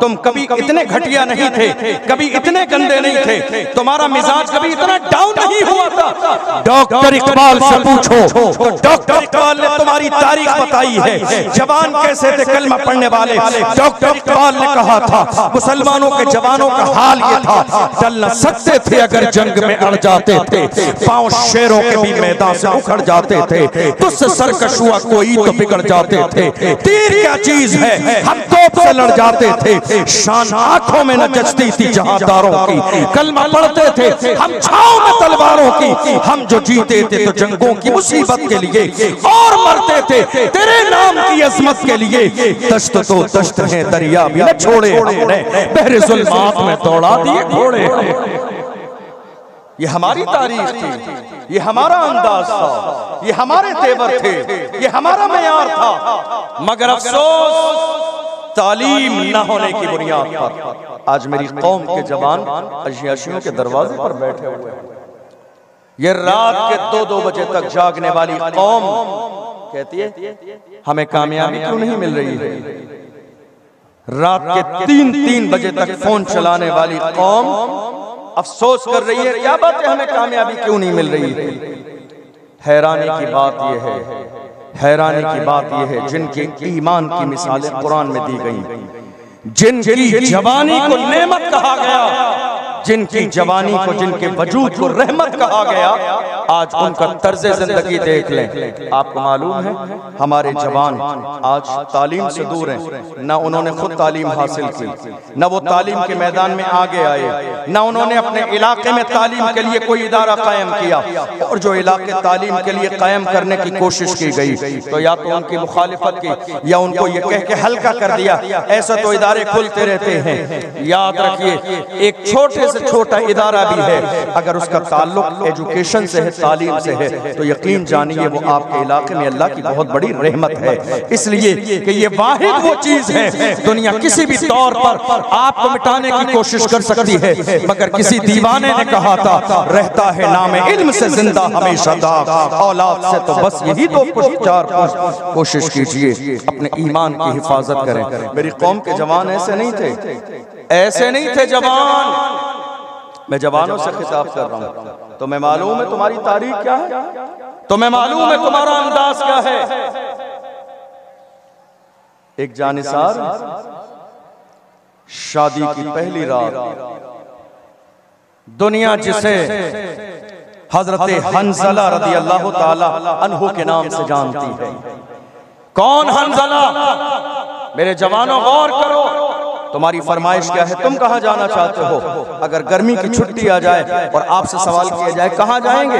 तुम कभी इतने घटिया नहीं थे, कभी इतने गंदे नहीं थे, तुम्हारा मिजाज कभी इतना डाउन नहीं हुआ था। डॉक्टर इकबाल से पूछो, डॉक्टर इकबाल ने तुम्हारी तारीख बताई है, जवान कैसे थे कलमा पढ़ने वाले। डॉक्टर इकबाल ने कहा था मुसलमानों के जवानों का हाल ये था, चल न सकते थे अगर जंग में अड़ जाते थे, पांव शेरों के भी मैदान से उखड़ जाते थे, तुझसे सरकश हुआ कोई तो बिगड़ जाते थे। तीर क्या चीज है, हम तोप से लड़ जाते थे, शान आंखों में न जचती थी जहादारों की, कलमा पढ़ते थे हम छांव में तलवारों की। हम जो जीते थे तो जंगों की मुसीबत के लिए और मरते थे तेरे नाम की अजमत के लिए। दश्त तो दश्त है, दरिया भी न छोड़े हमने, बहरे जुल्मात में दौड़ा दिए घोड़े। ये हमारी तारीख थी, ये हमारा अंदाज था, ये हमारे तेवर थे, ये हमारा मयार था। मगर अफसोस तालीम न होने की बुनियाद पर आज मेरी कौम के जवान अय्याशियों के दरवाजे पर बैठे हुए हैं। ये रात के 2-2 बजे तक जागने वाली कौम कहती है हमें कामयाबी क्यों नहीं मिल रही है। रात के 3-3 बजे तक फोन चलाने वाली कौम अफसोस कर रही है क्या बात है हमें कामयाबी क्यों नहीं मिल रही है। हैरानी की बात यह है, हैरानी की बात यह है जिनके ईमान की मिसालें कुरान में दी गई, जिनकी जवानी को नेमत कहा गया, जिनकी जवानी को, जिनके वजूद को रहमत कहा गया, आज उनका तर्ज जिंदगी देख लें। आपको मालूम है हमारे जवान आज तालीम से दूर हैं, न उन्होंने खुद तालीम हासिल की, न वो तालीम के मैदान में आगे आए, न उन्होंने अपने इलाके में तालीम के लिए कोई इदारा कायम किया, और जो इलाके तालीम के लिए कायम करने की कोशिश की गई तो या तो उनकी मुखालिफत की या उनको ये कह के हल्का कर दिया ऐसा तो इदारे खुलते रहते हैं। याद रखिए एक छोटे से छोटा इदारा भी है अगर उसका ताल्लुक एजुकेशन से है, तालीम से है, तो यकीन जानिए वो आपके इलाके में अल्लाह की बहुत बड़ी रहमत है। इसलिए कि ये वाहिद वो चीज है दुनिया किसी भी तौर पर आपको मिटाने की कोशिश कर सकती है, मगर किसी दीवाने ने कहा था रहता है नाम इल्म से जिंदा हमेशा दाग, औलाद से तो बस यही दो कोशिश कीजिए अपने ईमान की हिफाजत करें। मेरी कौम के जवान ऐसे नहीं थे, ऐसे नहीं थे जवान। मैं जवानों से खिताब कर रहा हूं, तुम्हें मालूम है तुम्हारी तारीख क्या है, तुम्हें मालूम है तुम्हारा अंदाज क्या है। एक जानिसार शादी की पहली रात दुनिया जिसे हजरत हंजला रदी अल्लाह ताला अन्हु के नाम से जानती है। कौन हंजला? मेरे जवानों गौर करो, तुम्हारी फरमाइश क्या है, तुम कहां जाना चाहते हो? अगर गर्मी की छुट्टी आ जाए और आपसे सवाल किया जाए कहां जाएंगे,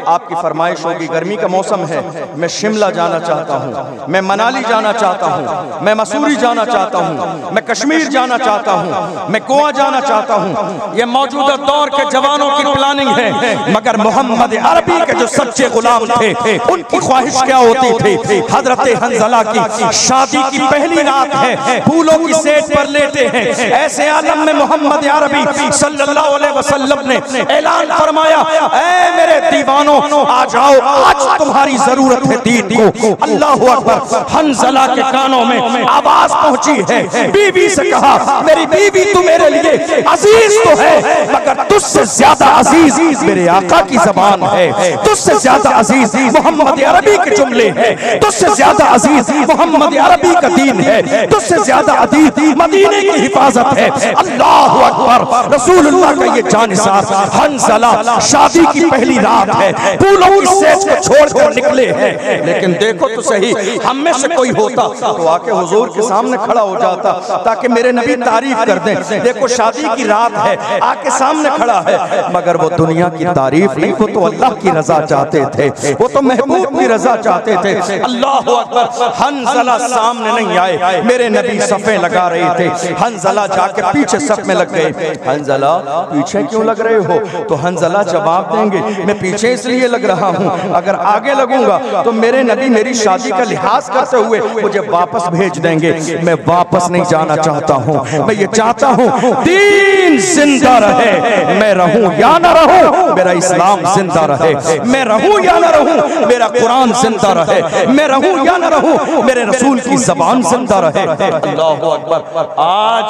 आपकी फरमाइश होगी गर्मी का मौसम है, मैं शिमला जाना चाहता हूं, मैं मनाली जाना चाहता हूं, मैं मसूरी जाना चाहता हूं, मैं कश्मीर जाना चाहता हूं, मैं गोवा जाना चाहता हूं। ये मौजूदा दौर के जवानों की प्लानिंग है, मगर मोहम्मद अरबी के जो सच्चे गुलाम थे उनकी ख्वाहिश क्या होती थी? हजरत हंजला की शादी की पहली रात है, फूलों की सेज पर लेटे हैं। ऐसे आलम में मोहम्मद अरबी सल्लल्लाहु अलैहि वसल्लम ने ऐलान फरमाया, ऐ मेरे दीवानों आ जाओ, आज तुम्हारी जरूरत है दीन को। अल्लाहु अकबर। हंजला के कानों में आवाज पहुंची है, बीवी से कहा मेरी बीवी तू मेरे लिए अजीज तो है, मगर तुझसे ज्यादा अजीज मेरे आका की ज़बान है, तुझसे ज्यादा अजीज मोहम्मद अरबी के जुमले हैं, तुझसे ज्यादा अजीज मोहम्मद अरबी का दीन है, तुझसे ज्यादा अजीज मदीने की हिफाजत है। अल्लाहु अकबर। रसूलुल्लाह का ये जानिसार हंजला शादी की पहली रात है, फूलों की सेज को छोड़कर निकले हैं। लेकिन देखो तो सही, हम में से कोई होता तो आके हुजूर के सामने खड़ा हो जाता ताकि मेरे नबी तारीफ कर दें। देखो शादी की रात है, आके सामने खड़ा है, मगर वो दुनिया की तारीफ नहीं, वो तो अल्लाह की रजा चाहते थे, वो तो महबूब की रजा चाहते थे। अल्लाहु अकबर। हंजला सामने नहीं आए, मेरे नबी सफे लगा रहे थे, हंजला जाके पीछे सफ में लग गए। हंजला पीछे क्यों लग रहे हो? तो हंजला जवाब देंगे मैं पीछे इसलिए लग रहा हूँ, अगर आगे लगूंगा तो मेरे नबी मेरी शादी का लिहाज करते हुए मुझे वापस भेज देंगे। मैं वापस नहीं जाना चाहता हूँ, मैं ये चाहता हूँ दीन जिंदा रहे, मैं रहूं या ना रहूं, मेरा इस्लाम जिंदा रहे, मैं रहूं या ना रहूं, मेरा कुरान जिंदा रहे, मैं रहूं या ना रहूं, मेरे रसूल की जबान जिंदा रहे। अल्लाहु अकबर। आज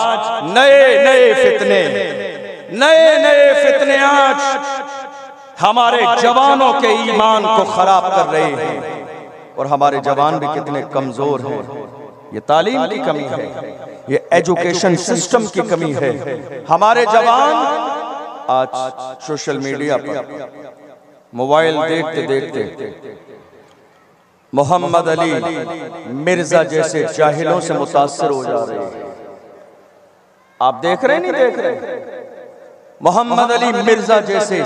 नए नए फितने, नए नए फितने आज हमारे जवानों के ईमान को खराब कर रहे हैं, और हमारे जवान भी कितने कमजोर हैं। ये तालीम की कमी है, ये एजुकेशन सिस्टम की कमी है। हमारे जवान आज सोशल मीडिया पर मोबाइल देखते देखते मोहम्मद अली मिर्जा जैसे जाहिलों से मुतासर हो जा रहे हैं। आप देख रहे नहीं देख रहे? मोहम्मद अली मिर्जा जैसे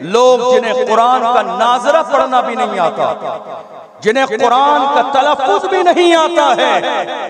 लोग जिन्हें कुरान का नाजरा पढ़ना भी नहीं आता, जिन्हें कुरान का तलफ़ुज़ भी नहीं आता है,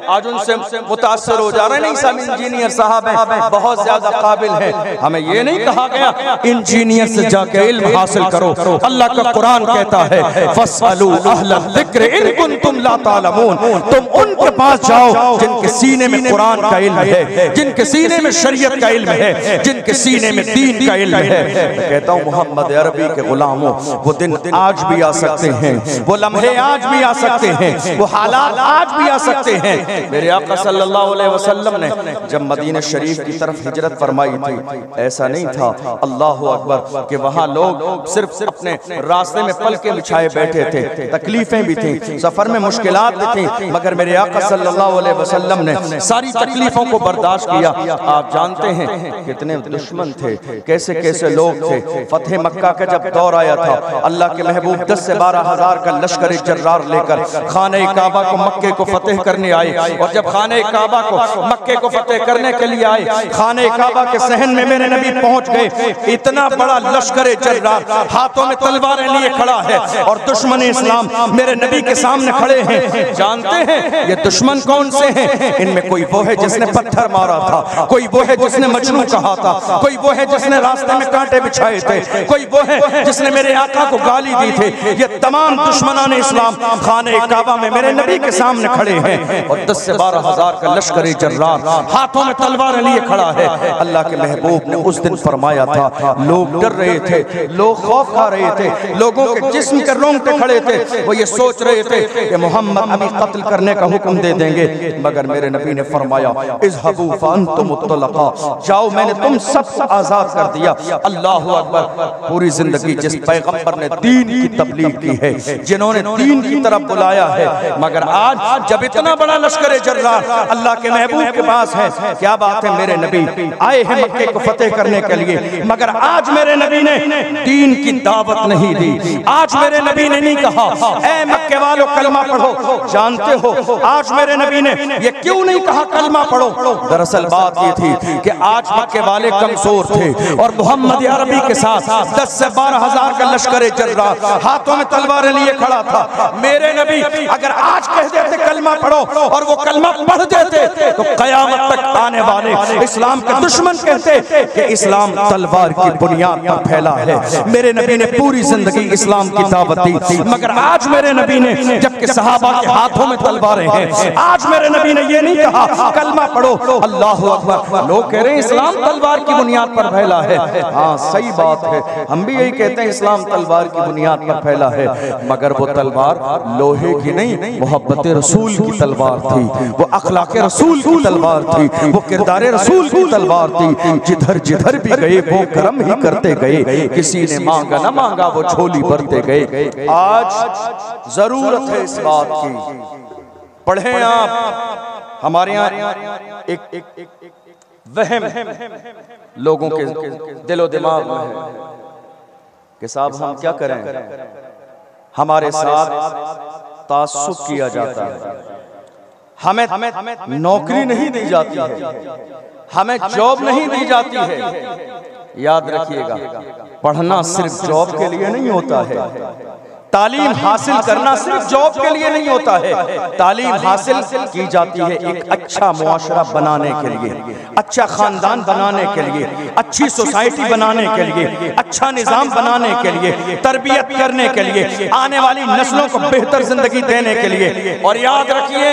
आज उनसे मुतासिर हो जा रहे हैं। नहीं, सब इंजीनियर साहब हैं, बहुत ज्यादा काबिल हैं। हमें ये नहीं कहा गया इंजीनियर से जाके इल्म हासिल करो। अल्लाह का कुरान कहता है फस्अलू अहल ज़िक्र इन कुंतुम ला तालमून, तुम उनके पास जाओ जिनके सीने में कुरान का इल्म है, जिनके सीने में शरीयत का इल्म है, जिनके सीने में दीन का इल्म है। मैं कहता हूँ मोहम्मद अरबी के गुलामों, वो दिन आज भी आ सकते हैं, वो लम्हे आज भी आ सकते हैं, वो हालात आज भी आ सकते हैं। मेरे आका सल्लल्लाहु अलैहि वसल्लम ने जब मदीना शरीफ की तरफ हिजरत फरमाई थी, ऐसा नहीं था अल्लाह अकबर कि वहाँ लोग सिर्फ अपने रास्ते में पलके बिछाए बैठे थे। तकलीफें भी थी, सफर में मुश्किलात भी थी, मगर मेरे आका सल्लल्लाहु अलैहि वसल्लम ने सारी तकलीफों को बर्दाश्त किया। आप जानते हैं कितने दुश्मन थे, कैसे कैसे लोग थे। फतेह मक्का का जब दौर आया था, अल्लाह के महबूब 10 से 12 हजार का लश्कर जर्रार लेकर खाने काबा को मक्के को फतेह करने आए। और जब खाने काबा को मक्के को फतेह करने के लिए आए, खाने काबा के सहन में मेरे नबी पहुंच गए। इतना बड़ा लश्कर जर्रार हाथों में तलवारें लिए खड़ा है और दुश्मन इस्लाम मेरे नबी के सामने खड़े हैं। जानते हैं ये दुश्मन कौन से हैं? इनमें कोई वो है जिसने पत्थर मारा था, कोई वो है जिसने मजनू कहा था, कोई वो है जिसने रास्ते में कांटे बिछाए थे, कोई वो है जिसने मेरे आका को गाली दी थी। ये तमाम दुश्मनान इस्लाम खाने काबा में मेरे नबी के सामने खड़े हैं और 10 से 12 हजार का लश्कर जर्रार हाथों में तलवारें लिए खड़ा है। अल्लाह के महबूब ने उस दिन फरमाया था, लोग डर रहे थे, लोग खौफ खा रहे थे, लोगों के जिस्म के रोंगटे खड़े थे। वो ये सोच रहे थे कि मोहम्मद अभी कत्ल करने का हुक्म दे देंगे, मगर मेरे नबी ने फरमाया इज़हबू फअंतुम मुत्तलक़ा, जाओ मैंने तुम सबको आजाद कर दिया। अल्लाहु अकबर। पूरी जिंदगी जिस पैगंबर ने दीन की तबलीग की है, जिन्होंने दीन की तरफ बुलाया है, मगर आज जब इतना बड़ा लश्कर जर्रार अल्लाह के महबूब के पास है, क्या बात है, मेरे नबी आए हैं मक्के को फतेह करने के लिए, मगर आज मेरे नबी ने दीन की दावत नहीं दी। आज मेरे नबी ने नहीं कहा ऐ मक्के वालों कलमा पढ़ो। जानते हो आज मेरे नबी ने ये क्यों नहीं कहा कलमा पढ़ो? दरअसल बात ये थी कि आज मक्के वाले कमजोर थे और मोहम्मद अरबी के साथ 10 से 12 हजार का लश्कर जर्रार हाथों में तलवारें लिए खड़ा था। मेरे नबी अगर आज कह देते कलमा पढ़ो और वो कलमा पढ़ देते तो कयामत तक आने वाले इस्लाम के दुश्मन कहते कि इस्लाम तलवार की बुनियाद पर फैला है। मेरे नबी ने पूरी जिंदगी इस्लाम की दावत दी, मगर आज मेरे नबी ने, जबकि सहाबा के हाथों में तलवारें हैं, आज मेरे नबी ने ये नहीं कहा कलमा पढ़ो। अल्लाह अकबर। लोग कह रहे हैं इस्लाम तलवार की बुनियाद पर फैला है। हाँ सही बात है, हम भी यही कहते हैं इस्लाम तलवार की बुनियाद पर फैला है, मगर वो तलवार लोहे की नहीं, मोहब्बत रसूल की तलवार थी, वो अखलाक रसूल की तलवार थी, वो किरदार रसूल की तलवार थी। जिधर जिधर भी गए वो करम ही करते गए, किसी ने मांगा ना मांगा वो झोली भरते गए। आज जरूरत है इस बात की, पढ़ें आप। हमारे यहाँ एक वहम लोगों के दिलो दिमाग में है कि साहब हम क्या करें, हमारे साथ तासुब किया जाता है, हमें नौकरी नहीं दी जाती है, हमें जॉब नहीं दी जाती है। याद रखिएगा, पढ़ना सिर्फ जॉब के लिए नहीं होता है, तालीम हासिल करना सिर्फ जॉब के लिए नहीं होता है। तालीम हासिल की जाती है एक अच्छा मुआशरा बनाने के लिए, अच्छा खानदान बनाने के लिए, अच्छी सोसाइटी बनाने के लिए, अच्छा निजाम बनाने के लिए, तरबियत करने के लिए, आने वाली नस्लों को बेहतर जिंदगी देने के लिए। और याद रखिए,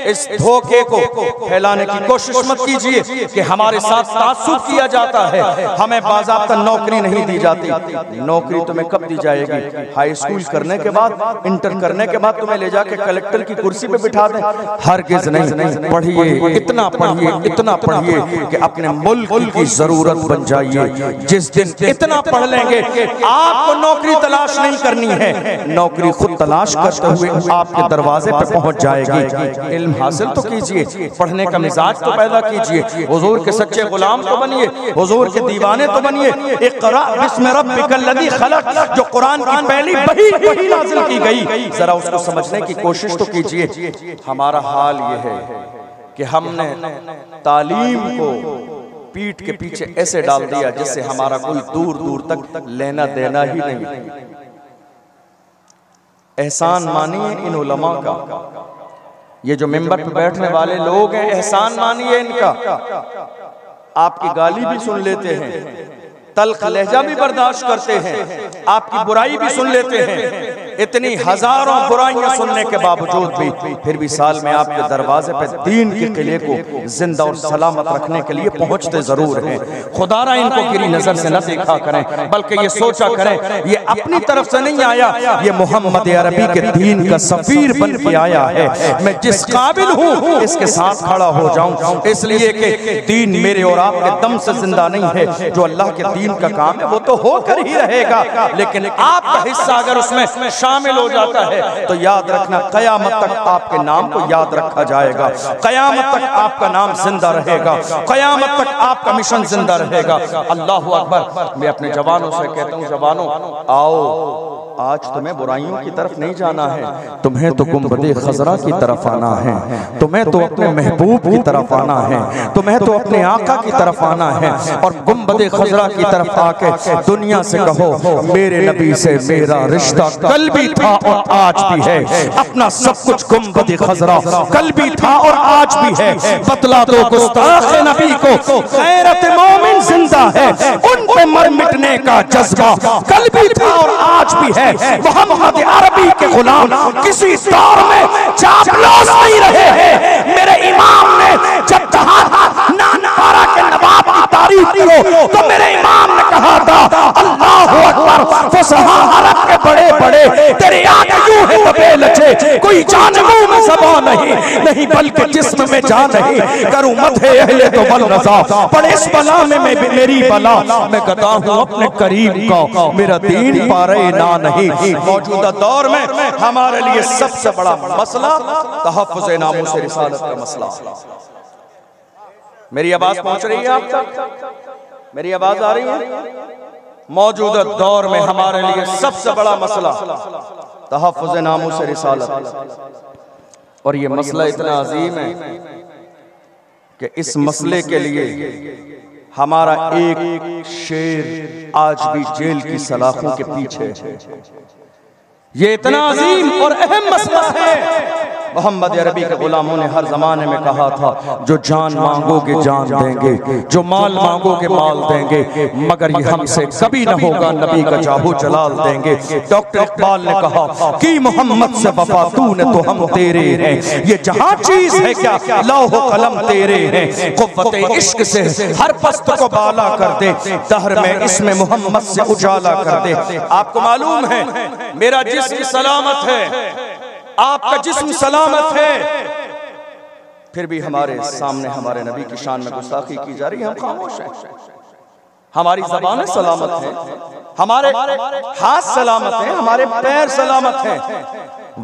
इस धोखे को फैलाने की कोशिश मत कीजिए कि हमारे साथ तासुब किया जाता है, हमें बाज़ाब्ता नौकरी नहीं दी जाती। नौकरी तुम्हें कब दी जाएगी? हाई स्कूल करने के बाद, इंटर करने के बाद तुम्हें ले जाके कलेक्टर की कुर्सी पे बिठा दें? हरगिज़ नहीं। पढ़िए, इतना पढ़िए, इतना पढ़िए कि अपने मुल्क की जरूरत बन जाइए। जिस दिन इतना पढ़ लेंगे, आपको नौकरी तलाश नहीं करनी है, नौकरी खुद तलाश करते हुए आपके दरवाजे पे पहुंच जाएगी। इल्म हासिल तो कीजिए, पढ़ने का मिजाज तो पैदा कीजिए, हुजूर के सच्चे गुलाम तो बनिए, हुजूर के दीवाने तो बनिए। इक़रा बिस्मि रब्बिकल लज़ी खलक़, जो कुरान की पहली वही नाज़िल की गई, जरा उसको समझने की कोशिश तो कीजिए। हमारा हाल ये है कि हमने तालीम को पीठ के पीछे ऐसे डाल दिया जिससे हमारा कोई दूर दूर तक लेना देना ही नहीं। एहसान मानिए इन उलमा का। ये जो मिंबर पे बैठने वाले लोग हैं, एहसान मानिए इनका। आपकी गाली भी सुन लेते हैं, तल्ख लहजा भी बर्दाश्त करते हैं, आपकी बुराई भी सुन लेते हैं। इतनी हजारों बुराइयां सुनने के बावजूद भी फिर भी साल में आपके दरवाजे पे दीन के किले को जिंदा और सलामत रखने के लिए पहुंचते जरूर हैं। खुदारा इनको गिरी नजर से न देखा करें, बल्कि ये सोचा करें ये अपनी तरफ से नहीं आया, ये मोहम्मद अरबी के दीन का सफीर बन के आया है। मैं जिस काबिल हूँ इसके साथ खड़ा हो जाऊं, इसलिए कि दीन मेरे और आपके दम से जिंदा नहीं है। जो अल्लाह के दीन का काम है वो तो होकर ही रहेगा, लेकिन आपका हिस्सा अगर उसमें शामिल हो जाता है तो याद रखना कयामत तक आपके नाम को याद रखा जाएगा, कयामत तक आपका नाम जिंदा रहेगा, कयामत तक आपका मिशन जिंदा रहेगा। अल्लाहु अकबर। मैं अपने जवानों से कहता हूँ, जवानों आओ, आज तुम्हें बुराइयों की तरफ नहीं जाना है, तुम्हें तो गुंबदे खजरा की तरफ आना है, तुम्हें तो अपने महबूब की तरफ आना है, तुम्हें तो अपने आका की तरफ आना है। और गुंबदे खजरा की तरफ आके दुनिया से कहो मेरे नबी से मेरा रिश्ता कल भी था और आज भी है। अपना सब कुछ गुंबदे खजरा कल भी था और आज भी है। बतला दो गुस्ताख नबी को गैरत मोमिन जिंदा है, उन पे मर मिटने का जज्बा कल भी था और आज भी है। मोहम्मद अरबी के गुलाम किसी दौर में चापलूस नहीं रहे हैं। मेरे इमाम ने जब कहा था नानपारा के नवाब की तारीफ करो तो मेरे इमाम ने कहा था अल्लाहु अकबर, फुसहा अरब के बड़े बड़े तेरे आगे यूं है दबे लचे, कोई जानबू में ज़बा नहीं बल्कि जिस्म में जान नहीं। करूं मथे अहले तो बल रज़ा, पर इस बला में मेरी बला मैं गदा हूं अपने करीम का, मेरा दीन पारे ना नहीं। मौजूदा दौर में हमारे लिए सबसे बड़ा मसला तहफ़्फ़ुज़ नामूस रिसालत का मसला। मेरी आवाज पहुंच रही है आप तक? मेरी आवाज आ रही है? मौजूदा दौर में हमारे लिए सबसे बड़ा मसला तहफ़्फ़ुज़ नामूस रिसालत। और ये मसला इतना अजीम है कि इस मसले के लिए हमारा एक शेर आज भी जेल की सलाखों के पीछे। ये इतना अजीम और अहम मसला है। मोहम्मद अरबी के गुलामों ने हर जमाने में कहा था जो जान मांगोगे जान देंगे, जो माल मांगोगे माल देंगे, मगर ये हमसे कभी न होगा नबी का जाहो जलाल देंगे। डॉक्टर इकबाल ने कहा कि मोहम्मद से वफा तूने तो हम तेरे हैं, ये जहां चीज है क्या लौह कलम तेरे हैं। कुव्वते इश्क से हर पस्त को बाला कर दे, दहर में इसमें मोहम्मद से उजाला कर दे। आपको मालूम है मेरा जिस्म सलामत है, आपका जिस्म सलामत है, फिर भी हमारे सामने हमारे नबी की शान में गुस्ताखी की जा रही है, हम खामोश हैं। हमारी ज़बानें सलामत हैं, हमारे हाथ सलामत हैं, हमारे पैर सलामत हैं,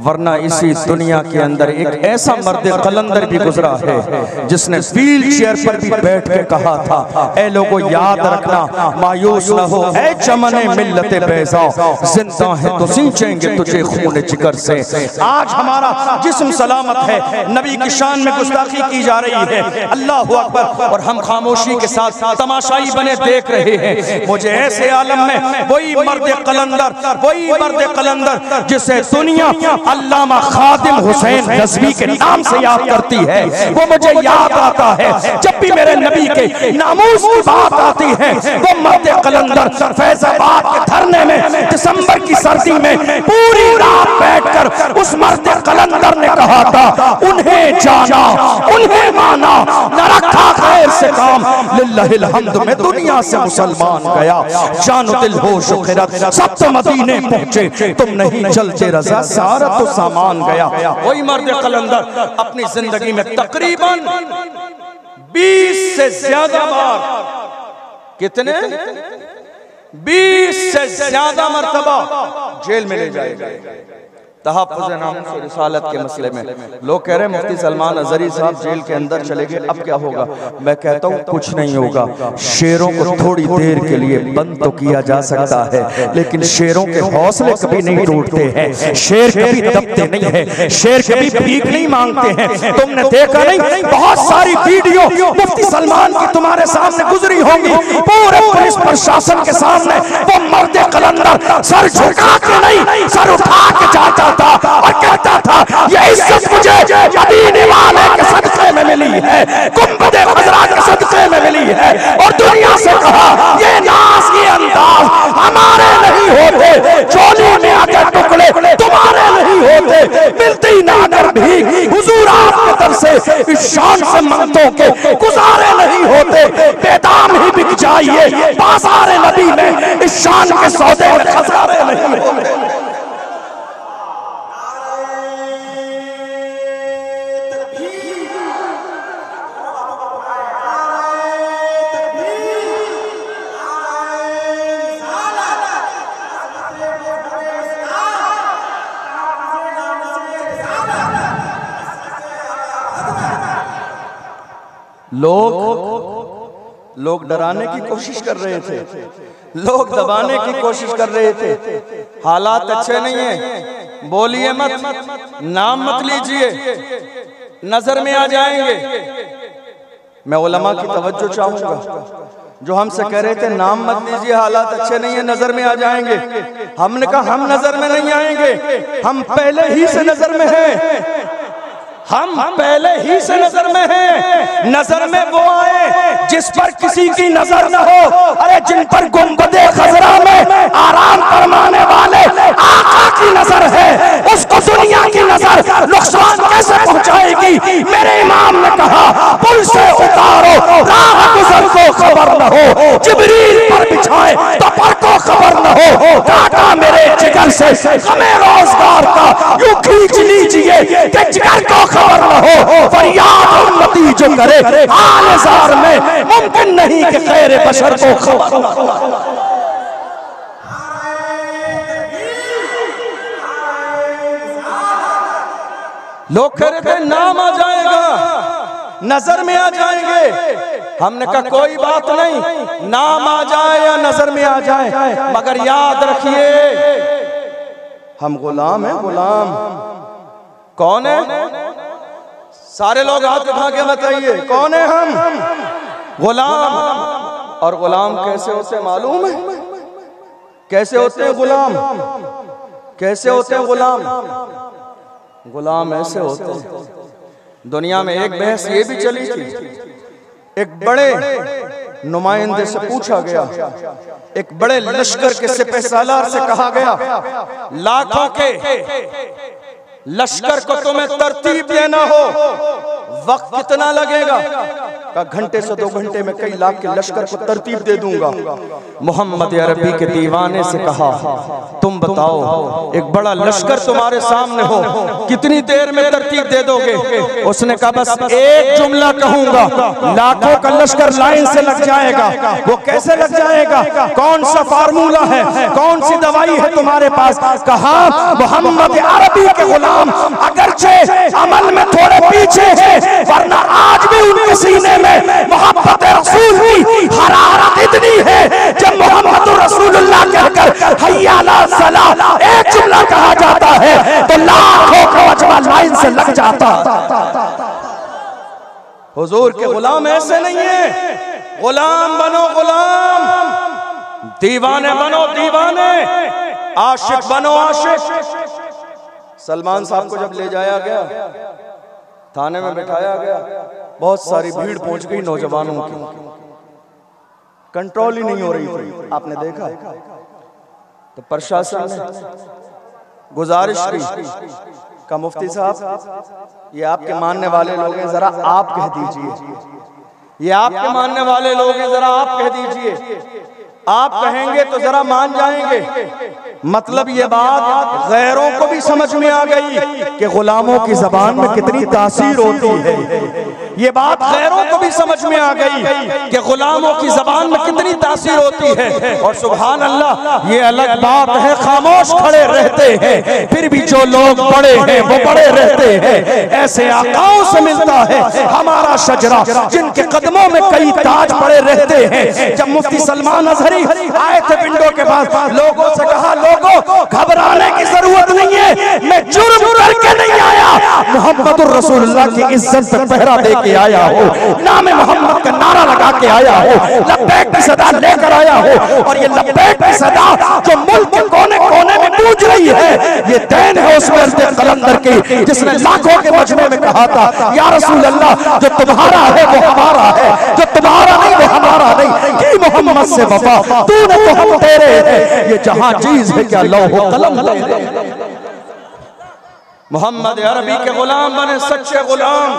वरना इसी दुनिया के अंदर एक ऐसा मर्द कलंदर भी गुजरा है जिसने व्हील चेयर पर भी बैठ के कहा था ऐ लोगों याद रखना मायूस न हो ऐ चमने मिल्लते बैज़ा, जिंदा है तो सींचेंगे तुझे खून जिगर से। आज हमारा जिस्म सलामत है, नबी की शान में गुस्ताखी की जा रही है, अल्लाह अकबर, और हम खामोशी के साथ तमाशाई बने देख रहे हैं। मुझे ऐसे आलम में वही मर्द कलंदर जिसे दुनिया अल्लामा खादिम हुसैन नज़वी के नाम से याद करती है, वो मुझे याद आता है जब भी मेरे नबी के नामूस की बात आती है। वो मर्द कलंदर फैजाबाद के धरने में दिसंबर की सर्दी में पूरी रात बैठकर उस मर्द कलंदर ने कहा था उन्हें जाना उन्हें माना न रखा खैर से काम, लिल्लाहिल हम्द में दुनिया से मुसलमान गया, जानो दिल होश खिरत सब तो मदीने पहुंचे, तुम नहीं चलते रज़ा सारा तो सामान गया। वही मर्द कलंदर अपनी जिंदगी में तकरीबन 20 से ज्यादा बार, कितने 20 से ज्यादा मर्तबा जेल में ले जाए गए तहफ़्फ़ुज़ नामूस रिसालत के मसले में। लोग कह रहे हैं मुफ्ती सलमान अज़हरी साहब जेल के अंदर चले गए, अब क्या होगा? मैं कहता हूँ कुछ नहीं होगा। शेरों को थोड़ी देर के लिए बंद तो किया जा सकता है, लेकिन शेरों के हौसले कभी नहीं टूटते हैं, शेर कभी दबते नहीं है, शेर कभी भीख नहीं मांगते हैं। तुमने देखा नहीं बहुत सारी वीडियो मुफ्ती सलमान की तुम्हारे सामने गुजरी होंगी, पूरे पुलिस प्रशासन के सामने वो मर्द कलंदर सर झुका के नहीं सर उठा के जाता था और कहता था ये इज्जत मुझे मदीने वाले के सदक़े में मिली है, गुंबदे खज़रा के सदक़े में मिली है। और दुनिया से कहा ये नाज ये अंदाज हमारे नहीं होते, चोली में आकर टुकड़े तुम्हारे नहीं होते, मिलती ना अगर भी हुजूर आपके दर से इस शान से मंगतों के गुजारे नहीं होते। बेदाम ही बिक जाइए बाज़ार नबी में, इस शान के सौदे में खसारे नहीं होते। लोग डराने की कोशिश कर रहे थे, लोग दबाने की कोशिश कर रहे थे। हालात अच्छे नहीं है, बोलिए मत, नाम मत लीजिए, नजर में आ जाएंगे। मैं उलमा की तवज्जो चाहूंगा, जो हमसे कह रहे थे नाम मत लीजिए, हालात अच्छे नहीं है, नजर में आ जाएंगे। हमने कहा हम नजर में नहीं आएंगे, हम पहले ही से नजर में हैं, हम पहले ही से नजर में हैं। नजर में वो आए जिस पर किसी की नजर न हो। अरे जिन पर गुंबदे खज़रा में आराम फरमाने वाले आका की नजर है, उसको दुनिया की नजर नुकसान कैसे पहुंचाएगी। मेरे इमाम ने कहा पुल से उतारो राह गुजर को खबर न हो, जिब्रील पर बिछाए तो पर को खबर न हो। काटा मेरे जिगर से हमें रोजगार का यूं खींच लीजिए कि जिगर को खबर न हो। फरियाद उम्मती जो करे हाल ज़ार में, मुमकिन नहीं कि खैर बशर को खबर न हो। लोग कह रहे थे नाम आ जाएगा, नजर में आ जाएंगे। हमने कहा कोई बात नहीं, नाम आ जाए या नजर में आ जाए, मगर याद रखिए हम गुलाम हैं। गुलाम कौन है? सारे लोग हाथ उठा के बताइए कौन है हम? गुलाम। और गुलाम कैसे होते मालूम है? कैसे होते हैं गुलाम? कैसे होते हैं गुलाम? गुलाम ऐसे होते हैं। दुनिया में एक बहस ये भी चली थी, एक बड़े नुमाइंदे से पूछा गया, एक बड़े लश्कर के सिपहसालार से कहा गया, लाखों के लश्कर को तुम्हें तरतीब देना हो, वक्त कितना लगेगा? का घंटे से 2 घंटे में कई लाख के लश्कर को तरतीब दे दूंगा। मोहम्मद अरबी के दीवाने से कहा तुम बताओ, एक बड़ा लश्कर तुम्हारे सामने हो, कितनी देर में तरतीब दे दोगे? उसने कहा बस एक जुमला कहूंगा, लाखों का लश्कर लाइन से लग जाएगा। वो कैसे लग जाएगा? कौन सा फार्मूला है, कौन सी दवाई है तुम्हारे पास? कहा मोहम्मद अरबी के गुलाम अगरचे अमल में थोड़े पीछे हैं, वरना आज भी उनके सीने में मोहब्बत रसूल की हरारत इतनी है, जब मोहम्मद रसूलुल्लाह कहकर हय्या अला सलाह एक जुमला कहा जाता है तो लाखों का अजमा लाइन से लग जाता। हुजूर के गुलाम ऐसे नहीं है। गुलाम बनो गुलाम, दीवाने बनो दीवाने, आशिक बनो आशिक। सलमान साहब को जब ले जाया गया, थाने में बिठाया गया, बहुत सारी भीड़ पहुंच गई नौजवानों की, कंट्रोल ही नहीं हो रही थी। आपने देखा तो प्रशासन ने गुजारिश की का मुफ्ती साहब ये आपके मानने वाले लोग हैं, जरा आप कह दीजिए, ये आपके मानने वाले लोग हैं, जरा आप कह दीजिए, आप कहेंगे तो जरा मान जाएंगे। मतलब ये बात गैरों को भी समझ में आ गई कि गुलामों की जबान में कितनी तासीर होती है। ये बात गैरों को भी समझ में आ गई कि गुलामों की जबान में कितनी तासीर होती है। और सुभान अल्लाह, ये अलग बात है खामोश खड़े रहते हैं, फिर भी जो लोग बड़े हैं वो बड़े रहते हैं। ऐसे आकाओं से मिलता है हमारा शजरा, जिनके कदमों में कई ताज पड़े रहते हैं। जब मुफ्ती सलमान अजहरी आए थे विंडो के पास, लोगों से कहा लोगों घबराने की जरूरत नहीं है, मैं जुर्म करके नहीं आया, मोहम्मद रसूलुल्लाह की इज्जत पे पहरा देके लेके आया हो, नाम मोहम्मद का नारा लगा के आया हो, लब्बैक की सदा लेकर आया हो, और ये लब्बैक की सदा जो मुल्क के कोने कोने में गूंज रही है, ये देन है उस मर्द कलंदर की जिसने लाखों के मजमे में कहा था, या रसूल अल्लाह, जो तुम्हारा है वो हमारा है, जो तुम्हारा नहीं वो हमारा नहीं, की मोहम्मद से वफा तूने तो हम तेरे हैं, ये जहां चीज है क्या लौह कलम तेरे। मोहम्मद अरबी के गुलाम बने, सच्चे गुलाम,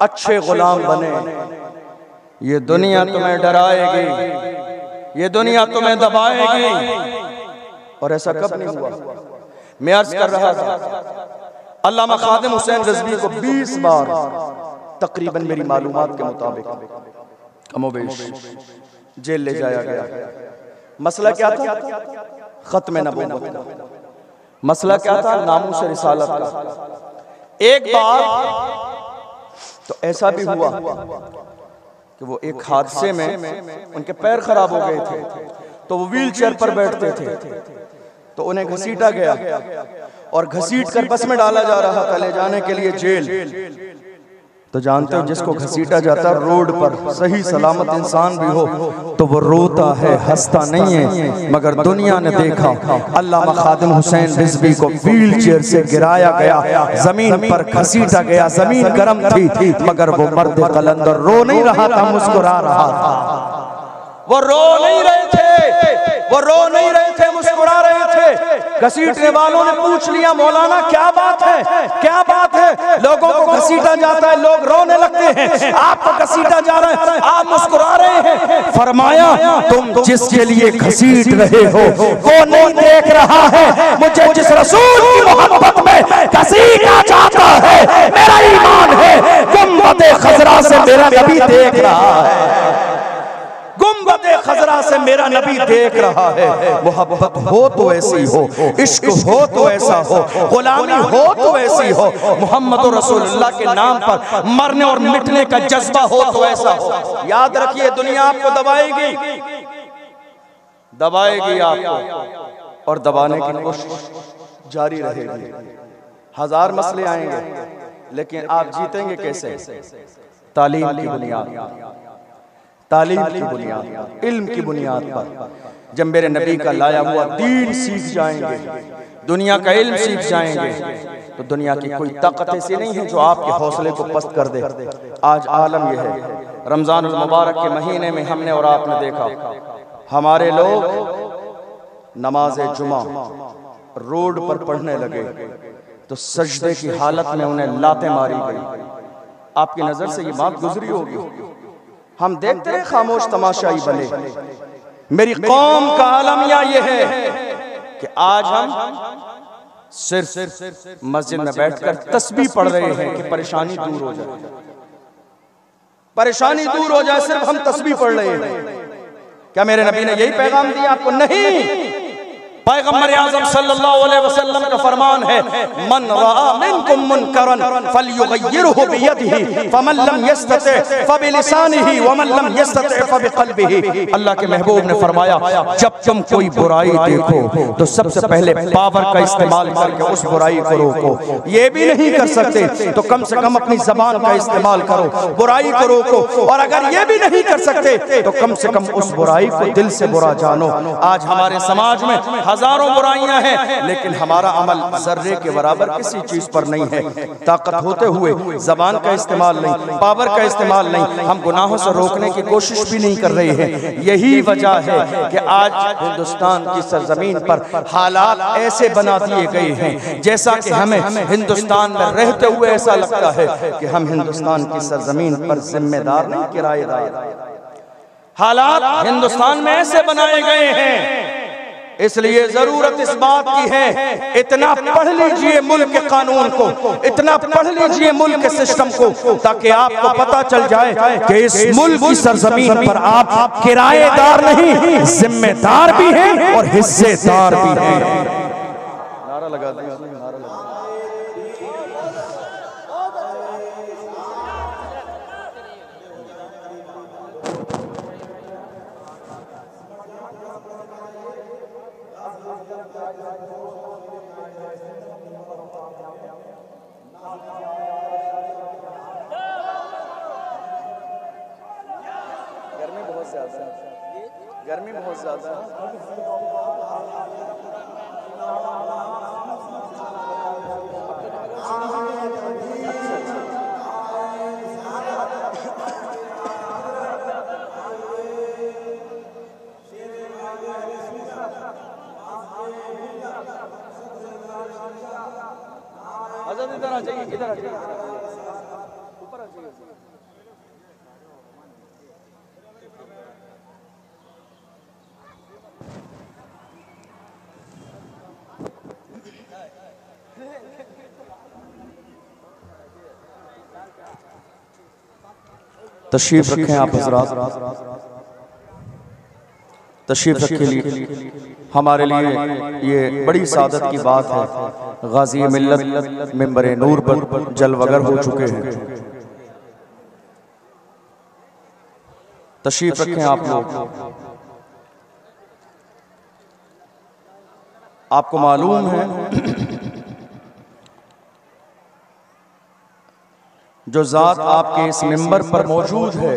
अच्छे गुलाम बने। ये दुनिया तुम्हें डराएगी, ये दुनिया तुम्हें दबाएगी, और ऐसा कब नहीं हुआ। मैं अर्ज कर रहा था, अल्लामा खादिम हुसैन रिजवी को 20 बार तकरीबन मेरी मालूमात के मुताबिक कमोबेश जेल ले जाया गया। मसला क्या था? खत्म नबूवत। मसला क्या था? नामूस रिसालत का। एक बार तो ऐसा भी हुआ कि वो एक हादसे में उनके पैर खराब हो गए थे, तो वो व्हील चेयर पर बैठते थे, तो उन्हें घसीटा गया और घसीट कर बस में डाला जा रहा था ले जाने के लिए जेल। तो जानते हो जिसको घसीटा जाता है रोड पर, सही सलामत इंसान भी हो तो वो रोता है, हंसता नहीं है। मगर दुनिया ने देखा अल्लामा खादिम हुसैन रिजवी को व्हील चेयर से गिराया गया, जमीन पर घसीटा गया, जमीन गर्म थी, मगर वो मर्द कलंदर रो नहीं रहा था, मुस्कुरा रहा था। वो रो नहीं रहे थे, वो रो नहीं रहे थे, मुस्कुरा रहे थे। घसीटने वालों ने पूछ लिया, मौलाना क्या बात है, क्या बात है? लोगों को घसीटा जाता है, लोग रोने लगते हैं, आपको घसीटा जा रहा है, आप मुस्कुरा रहे हैं। फरमाया, तुम जिसके लिए घसीट रहे हो वो नहीं देख रहा है, मुझे जिस रसूल की मोहब्बत में घसीटा जाता है, मेरा ईमान है गुंबद खजरा से मेरा नबी देख रहा है, गुंबद खजरा से मेरा नबी देख रहा है। मोहब्बत हो तो ऐसी हो, इश्क हो तो ऐसा हो, गुलामी हो तो ऐसी हो, मोहम्मद रसूलुल्लाह के नाम पर मरने और मिटने का जज्बा हो तो ऐसा हो। याद रखिए, दुनिया आपको दबाएगी, दबाएगी आपको, और दबाने की कोशिश जारी रहेगी। हजार मसले आएंगे, लेकिन आप जीतेंगे कैसे? तालीम की बुनियाद, तालीम की बुनियाद, इल्म की बुनियाद पर। जब मेरे नबी का लाया हुआ दीन सीख जाएंगे, दुनिया का इल्म सीख जाएंगे, तो दुनिया की कोई ताकत ऐसी नहीं है जो आपके हौसले को पस्त कर दे। आज आलम यह है, रमजान मुबारक के महीने में हमने और आपने देखा, हमारे लोग नमाज जुमा रोड पर पढ़ने लगे तो सजदे की हालत में उन्हें लातें मारी गई। आपकी नजर से ये बात गुजरी होगी, हम देखते रहे, खामोश तमाशाई बने। मेरी कौम का आलमिया ये है कि आज हम सिर्फ मस्जिद में बैठकर तस्बीह पढ़ रहे हैं कि परेशानी दूर हो जाए, परेशानी दूर हो जाए, सिर्फ हम तस्बीह पढ़ रहे हैं। क्या मेरे नबी ने यही पैगाम दिया आपको? नहीं। पैगम्बर आज़म सल्लल्लाहु अलैहि वसल्लम का फरमान है, मन रआ मिनकुम मुनकरन फलयुगय्यिरहु बियदिही फमन लम यस्तति फबिलिसानिही वमन लम यस्तति फबिक़ल्बिही। अल्लाह के महबूब ने फरमाया, जब तुम कोई बुराई देखो तो सबसे पहले पावर का इस्तेमाल करके उस बुराई को रोको। ये भी नहीं कर सकते तो कम से कम अपनी जबान का इस्तेमाल करो, बुराई को रोको। और अगर ये भी नहीं कर सकते तो कम से कम उस बुराई को दिल से बुरा जानो। आज हमारे समाज में हजारों बुराइयां हैं, लेकिन हमारा अमल जर्रे के बराबर किसी चीज पर नहीं है। ताकत होते हुए जबान का इस्तेमाल नहीं, पावर का इस्तेमाल नहीं, हम गुनाहों से रोकने की कोशिश भी नहीं कर रहे हैं। यही वजह है कि आज हिंदुस्तान की सरजमीन पर हालात ऐसे बना दिए गए हैं जैसा कि हमें हिंदुस्तान में रहते हुए ऐसा लगता है कि हम हिंदुस्तान की सरजमीन पर जिम्मेदार नहीं, किराएदार। हालात हिंदुस्तान में ऐसे बनाए गए हैं, इसलिए जरूरत इस बात की है, इतना पढ़ लीजिए मुल्क के कानून को, इतना पढ़ लीजिए मुल्क के सिस्टम को, ताकि आपको पता चल जाए कि इस मुल्क की सरजमीन पर आप किराएदार नहीं, जिम्मेदार भी हैं और हिस्सेदार भी हैं। नारा लगा दिया, नारा लगा। बहुत ज्यादा है, गर्मी बहुत ज्यादा है। इधर आ जाइए, इधर आ जाइए, ऊपर आ जाइए। तशरीफ रखें आप हज़रात, तशरीफ रखे लिए हमारे लिए ये बड़ी सादत की बात है। गाजी मिल्लत मिंबर नूर पर जलवगर हो चुके हैं। तशरीफ रखें आप लोग। आपको मालूम है जो ज़ात आपके इस मिंबर पर मौजूद है,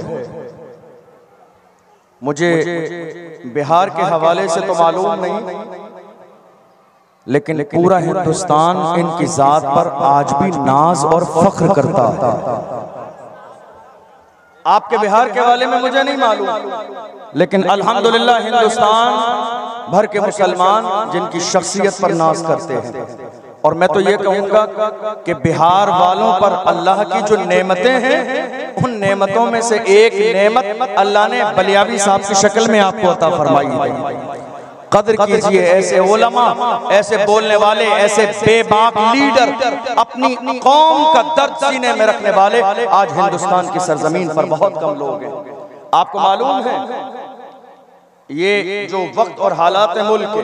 मुझे बिहार के हवाले से तो मालूम नहीं, लेकिन पूरा हिंदुस्तान इनकी ज़ात पर आज भी नाज और फख्र करता है। आपके बिहार के हवाले में मुझे नहीं मालूम, लेकिन अल्हम्दुलिल्लाह हिंदुस्तान भर के मुसलमान जिनकी शख्सियत पर नाज करते हैं। और मैं तो ये कहूँगा कि बिहार वालों पर अल्लाह की जो नेमतें हैं, उन नेमतों में से एक नेमत अल्लाह ने बलियावी साहब की शक्ल में आपको अता फरमाई है। कदर कीजिए ऐसे उलमा, ऐसे बोलने वाले, ऐसे बेबाक लीडर, अपनी कौम का दर्द सीने में रखने वाले आज हिंदुस्तान की सरजमीन पर बहुत कम लोग हैं। आपको मालूम है ये जो वक्त और हालात है मुल्क के,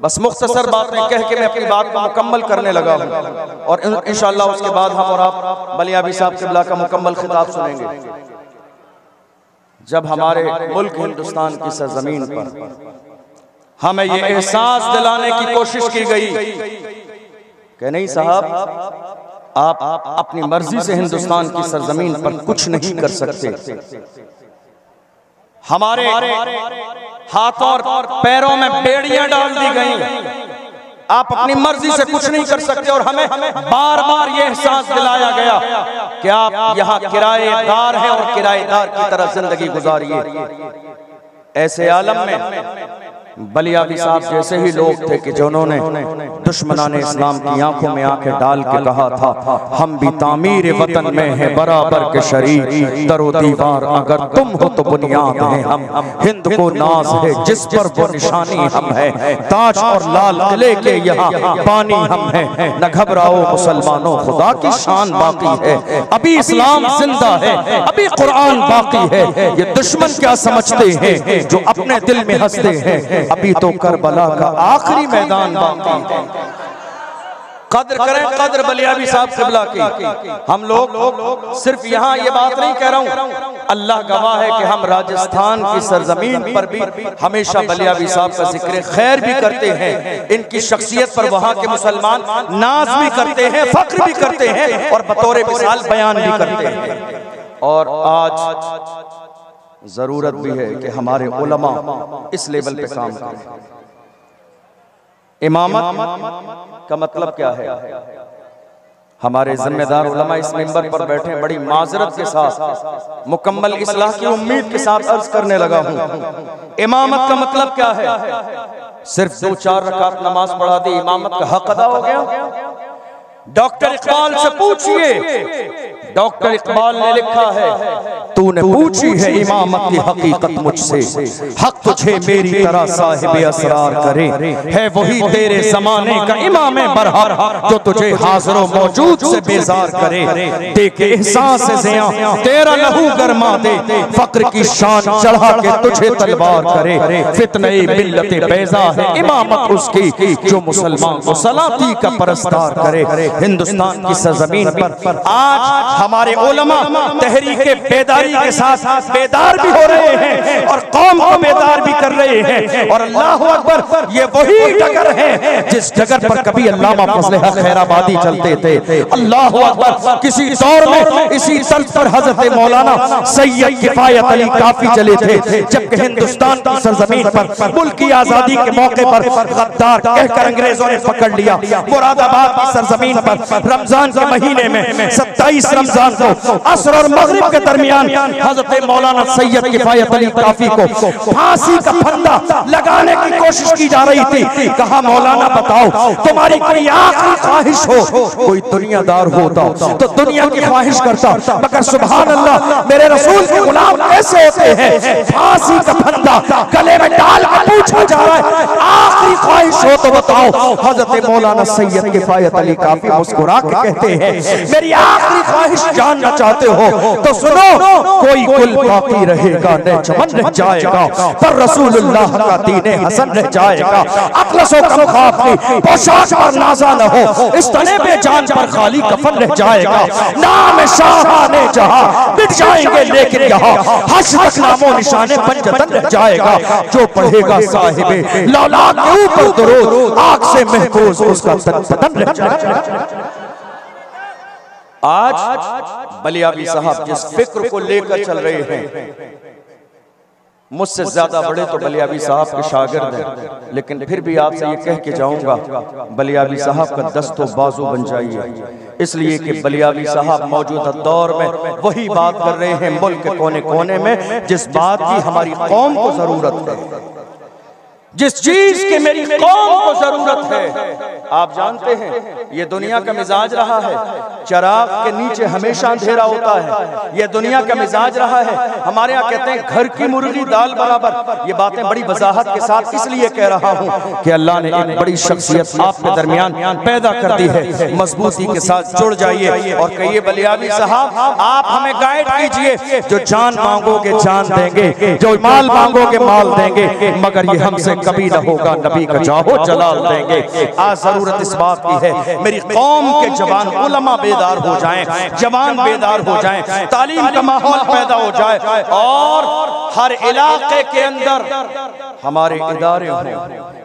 बस मुख्तसर बातें कह के मैं अपनी बात को मुकम्मल करने लगा हूँ, और इंशाअल्लाह उसके बाद हम और आप बलियावी साहब क़िबला का मुकम्मल खिताब सुनेंगे। जब हमारे मुल्क हिंदुस्तान की सरजमीन पर हमें ये एहसास दिलाने की कोशिश की गई कि नहीं साहब, आप अपनी मर्जी से हिंदुस्तान की सरजमीन पर कुछ नहीं कर सकते, हमारे हाथों और पैरों में बेड़ियां डाल दी गई, आप अपनी मर्जी से कुछ नहीं कर सकते। और हमें बार बार ये एहसास दिलाया गया कि आप यहाँ किराएदार हैं और किराएदार की तरह जिंदगी गुजारिए। ऐसे आलम में बलियावी साहब जैसे ही लोग थे कि जिन्होंने दुश्मनाने इस्लाम की आंखों में आंखें डाल के कहा था, हम भी तामीर वतन में हैं बराबर के शरीक, दरो दीवार अगर तुम हो तो बुनियाद हैं हम, हिंद को नाज है जिस पर वो निशानी हम है, ताज और लाल किले के यहाँ पानी हम है, न घबराओ मुसलमानों खुदा की शान बाकी है, अभी इस्लाम जिंदा है, अभी कुरान बाकी है। ये दुश्मन क्या समझते हैं जो अपने दिल में हंसते हैं, अभी तो करबला का आखिरी मैदान बाकी है। कद्र करें कद्र बलियावी साहब क़िबला की। हम लोग सिर्फ यहाँ ये बात नहीं कह रहा हूँ, अल्लाह गवाह है कि हम राजस्थान की सरजमीन पर भी हमेशा बलियावी साहब का जिक्र खैर भी करते हैं, इनकी शख्सियत पर वहाँ के मुसलमान नाज भी करते हैं, फख्र भी करते हैं और बतौर मिसाल बयान भी करते हैं। और आज जरूरत भी है कि हमारे उलमा इस लेवल पे काम करें। इमामत का मतलब क्या है? हमारे जिम्मेदार उलमा इस मिंबर पर बैठे, बड़ी माजरत के साथ मुकम्मल इस्लाह की उम्मीद के साथ अर्ज करने लगा हूँ। इमामत का मतलब क्या है? सिर्फ 2-4 रकात नमाज पढ़ा दी, इमामत का हक अदा हो गया? डॉक्टर इकबाल से पूछिए, डॉक्टर इकबाल ने लिखा है, तूने पूछी है इमामत की हकीकत मुझसे, हक तुझे मेरी तरह साहिब असरार करे, है वही तेरे जमाने का इमाम बरहर जो तुझे हाज़िर मौजूद से बेजार करे, देखे एहसास ज़िया तेरा लहू गरमा दे, फक्र की शान चढ़ा के तुझे तलवार करे, फितने मिल्लत बैज़ा है इमामत उसकी जो मुसलमान को सलाती का परस्तार करे। हिंदुस्तान की सरजमीन पर आज हमारे उलमा तहरीक बेदारी के साथ बेदार भी हो रहे हैं और कौम को बेदार भी कर रहे हैं। और अल्लाह अकबर, ये वही डगर है जिस डगर पर कभी अल्लामा फजल हक खैराबादी चलते थे। अल्लाह अकबर, किसी दौर में इसी तर्ज पर हजरत मौलाना सैयद किफायत अली काफी चले थे, जबकि हिंदुस्तान की सरजमीन पर मुल्क की आजादी के मौके पर गद्दार कहकर अंग्रेजों ने पकड़ लिया। मुरादाबाद की सरजमीन पर रमजान के महीने में 27 रमजान को असर और मगरिब के दरमियान हजरत मौलाना सैयद किफायत अली काफी को फांसी का फंदा लगाने की कोशिश की जा रही थी। कहा मौलाना बताओ तुम्हारी कोई आखिरी ख्वाहिश हो, कोई दुनियादार होता तो दुनिया की ख्वाहिश करता, मगर सुभान अल्लाह मेरे रसूल के गुलाम कैसे होते हैं? फांसी का फंदा गले में डाल कर पूछा जा रहा है आखिरी ख्वाहिश हो तो बताओ। हजरत मौलाना सैयद किफायत अली काफी मुस्कुरा के कहते हैं मेरी आखिरी ख्वाहिश जानना चाहते हो तो सुनो, कोई गुल बाकी रहेगा न चमन रह जाएगा, पर रसूलुल्लाह का दीने हसन रह जाएगा। अखलसो कम ख्वाब की पोशाक पर नाजा न हो, इस तने पे जान पर खाली कफन रह जाएगा। नाम शाहाने जहां मिट जाएंगे लेकिन यहाँ हश तक नामो निशाने पंजतन रह जाएगा। जो पढ़ेगा साहिबे लौला के ऊपर दरूद, आग से महफूज उसका तन बदन रह जाएगा। आज बलियाबी साहब जिस फिक्र को लेकर चल रहे हैं, मुझसे ज्यादा बड़े तो बलियाबी साहब के शागिर्द हैं, लेकिन फिर भी आपसे ये कह के जाऊंगा बलियाबी साहब का दस्तो बाजू बन जाइए, इसलिए कि बलियाबी साहब मौजूदा दौर में वही बात कर रहे हैं मुल्क के कोने कोने में जिस बात की हमारी कौम को जरूरत है, जिस चीज की मेरी कौम को जरूरत है। आप जानते हैं ये दुनिया का मिजाज रहा है, चिराग के नीचे हमेशा अंधेरा होता है, ये दुनिया का मिजाज रहा है। हमारे यहाँ कहते हैं घर की मुर्गी दाल बराबर। ये बातें बड़ी वजाहत के साथ इसलिए कह रहा हूँ कि अल्लाह ने एक बड़ी शख्सियत आपके दरमियान पैदा कर दी है। मजबूती के साथ जुड़ जाइए और कहिए बलियाबी साहब आप हमें गाइड कीजिए, जो जान मांगोगे जान देंगे, जो माल मांगोगे माल देंगे, मगर ये हमसे कभी न होगा नबी का जाहो जलाल देंगे। आज जरूरत इस बात की है मेरी कौम के जवान उलमा बेदार हो जाएं, जवान बेदार हो जाएं, तालीम का माहौल पैदा हो जाए और हर इलाके के अंदर हमारे इदारे हों,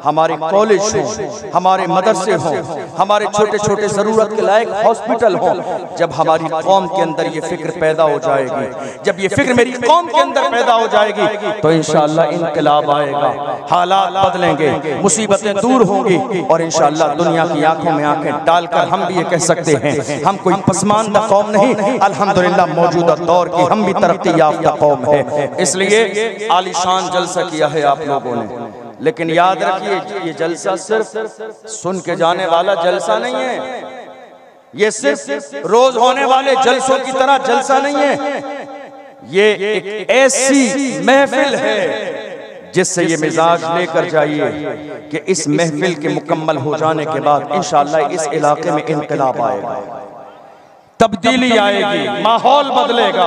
हमारे कॉलेज हों, हमारे मदरसे हों, हमारे छोटे छोटे जरूरत के लायक हॉस्पिटल हों। जब हमारी कौम के अंदर ये फिक्र पैदा हो जाएगी, जब ये फिक्र मेरी कौम के अंदर पैदा हो जाएगी तो इंशाअल्लाह इनकलाब आएगा, हालात बदलेंगे, मुसीबतें दूर होंगी और इंशाअल्लाह दुनिया की आंखों में आंखें डालकर हम भी ये कह सकते हैं हम कोई पसमानदा कौम नहीं, अल्हम्दुलिल्लाह मौजूदा दौर की हम भी तरक्की याफ्ता कौम है। इसलिए आलीशान जलसा किया है आप लोगों ने, लेकिन याद रखिए ये जलसा सिर्फ सुन के जाने वाला जलसा नहीं है, ये सिर्फ रोज होने वाले जलसों की तरह जलसा नहीं है, ये एक ऐसी महफिल है जिससे ये मिजाज लेकर जाइए कि इस महफिल के मुकम्मल हो जाने के बाद इंशाअल्लाह इस इलाके में इनकलाब आएगा, तब्दीली आएगी, माहौल बदलेगा,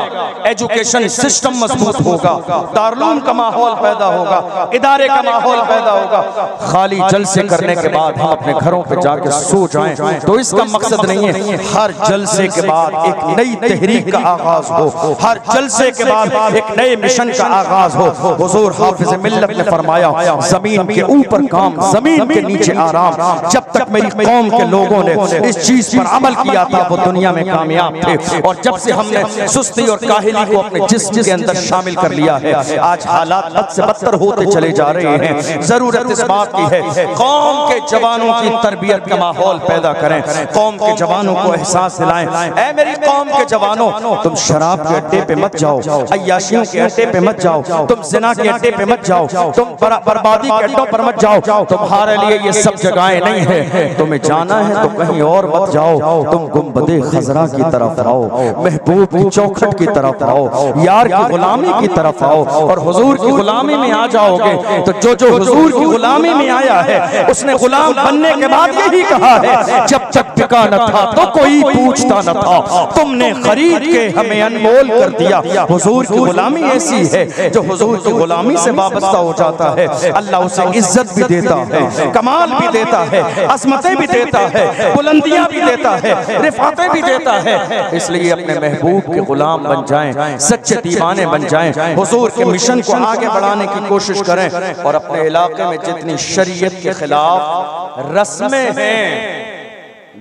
एजुकेशन सिस्टम मजबूत होगा, दारुल का माहौल पैदा होगा, इदारे का माहौल पैदा होगा। खाली जलसे करने के बाद हम अपने घरों पे जाके सो जाएं तो इसका मकसद नहीं है। हर जलसे के बाद एक नई तहरीक का आगाज हो, हर जलसे के बाद एक नए मिशन का आगाज हो। हुजूर हाफिज मिल्लत ने फरमाया जमीन के ऊपर काम, जमीन के नीचे आराम। जब तक मेरी कौम के लोगों ने इस चीज पर अमल किया था वो दुनिया में कामयाब थे, और जब से हमने सुस्ती और काहिली को अपने जिस्म के अंदर शामिल कर लिया है आज हालात बद से बदतर होते चले जा रहे हैं। जरूरत इस बात की है कौम के जवानों की तरबियत का माहौल पैदा करें, कौम के जवानों को एहसास दिलाएं, ऐ मेरी कौम के जवानों तुम शराब के अड्डे पे मत जाओ, अय्याशियों के अड्डे पे मत जाओ, तुम जिना के अड्डे पे मत जाओ, तुम बर्बादी के अड्डों पर मत जाओ, तुम्हारे लिए ये सब जगहें नहीं है, तुम्हें जाना है तो कहीं और मत जाओ, तुम गुंबदे खजरा की तरफ आओ, महबूब की चौखट की तरफ आओ, यार की गुलामी की तरफ आओ, और हुजूर की गुलामी में आ जाओगे तो जो हुजूर की गुलामी में आया है उसने गुलाम बनने के बाद यही कहा है जब तक बिका न था तो कोई पूछता न था, तुमने खरीद के हमें अनमोल कर दिया। हुजूर की गुलामी ऐसी है जो हुजूर की गुलामी से वाबस्ता हो जाता है, अल्लाह उसे इज्जत भी देता है, कमाल भी देता है, असमतें भी देता है, बुलंदियां भी देता है, रिफातें भी देता है। इसलिए अपने महबूब के गुलाम बन जाएं, सच्चे दीवाने बन जाएं, हुजूर के मिशन को आगे बढ़ाने की कोशिश करें और अपने इलाके में जितनी शरीयत के खिलाफ रस्में हैं,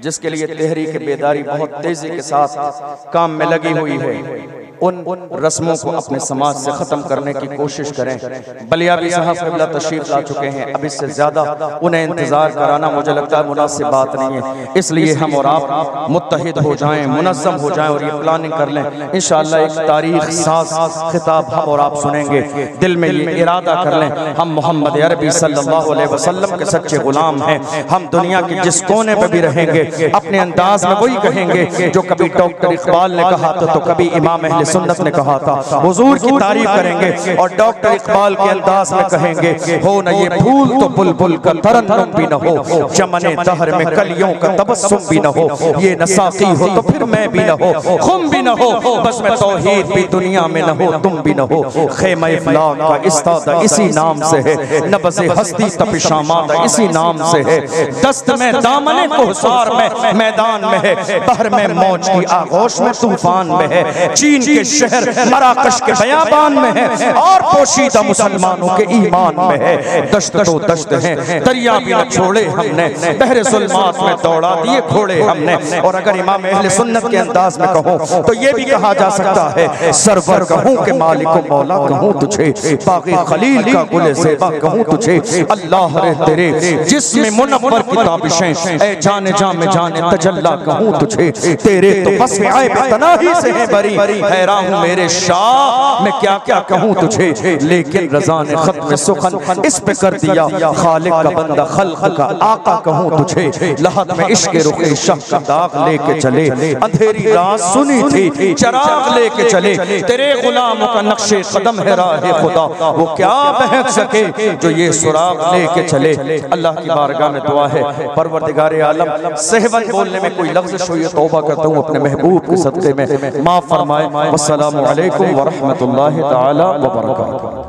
जिसके लिए तहरीक बेदारी बहुत तेजी के साथ काम में लगी हुई है, उन रस्मों को अपने समाज से खत्म करने की कोशिश करें। बलियाबी साहब क़िबला तशरीफ ला चुके हैं, अब इससे ज्यादा उन्हें इंतजार कराना मुझे लगता है मुनासिब बात नहीं है। इसलिए हम और आप मुत्तहिद हो जाएं, मुनज़्ज़म हो जाएं और ये प्लानिंग कर लें। इंशाअल्लाह एक तारीख साज़ खिताब हम और आप सुनेंगे। दिल में ये इरादा कर लें, हम मोहम्मद अरबी सल्लल्लाहु अलैहि वसल्लम के सच्चे गुलाम हैं। हम दुनिया के जिस कोने पर भी रहेंगे अपने अंदाज में वही कहेंगे जो कभी डॉक्टर इकबाल ने कहा था, तो कभी इमाम अहले सुन्नत ने कहा था। हुजूर की तारीफ करेंगे और डॉक्टर इकबाल के अंदाज में कहेंगे, हो न ये फूल तो बुलबुल का तरन्नुम भी न हो, चमने दहर में कलियों का तबस्सुम भी न हो, ये न साक़ी हो तो फिर मैं भी न हो, खुम भी न हो, बस मैं तौहीद भी दुनिया में न हो, तुम भी न हो। ख़ैमा इफ़लाक का इस्तादा इसी नाम से है, नब्ज़े हस्ती तपिशामादा इसी नाम से है, दस्त में दामने कोहसार में मैदान में है, बहर में मौज की आगोश में तूफान में है, चीन के शहर मराकश के बयाबान में है और पोशीदा मुसलमानों के ईमान में है। दश्त तो दश्त है, दरिया भी न छोड़े हमने, बहरे ज़ुल्मात में दौड़ा दिए घोड़े हमने। और अगर इमाम अहले सुन्नत के अंदाज में कहूँ तो ये भी कहा जा सकता है, सरवर कहूँ के मालिको मौला कहूँ तुझे, बाग़ी खलील का गुले ज़ेबा कहूँ तुझे, अल्लाह रे तेरे जिस्म मुनव्वर की ताबिशें, ऐ जाने जा में जाने तजल्ला कहूँ तुझे, तेरे तो बस ऐब तनाही से है बरी, हैरान हूँ मेरे शाह मैं क्या क्या कहूँ तुझे। लेकिन रज़ा ने ख़त्म सुखन इस पे कर दिया, खालिक का बंदा खल्क़ का आका कहूँ तुझे, लहद में इश्क़ रुख़ शह का दाग लेके चले, अंधेरी रात सुनी थी चराग लेके चले, तेरे गुलामों का नक्शे कदम है राह खुदा, वो क्या बहक सके जो ये सुराग लेके चले। अल्लाह की बारगाह में दुआ है, परवरदिगार आलम सहवन बोलने में कोई लफ्ज़ हुई तौबा करता हूँ अपने महबूब के सदक़े में, माफ़ फरमाए। अस्सलामु अलैकुम व रहमतुल्लाहि तआला व बरकातुहू।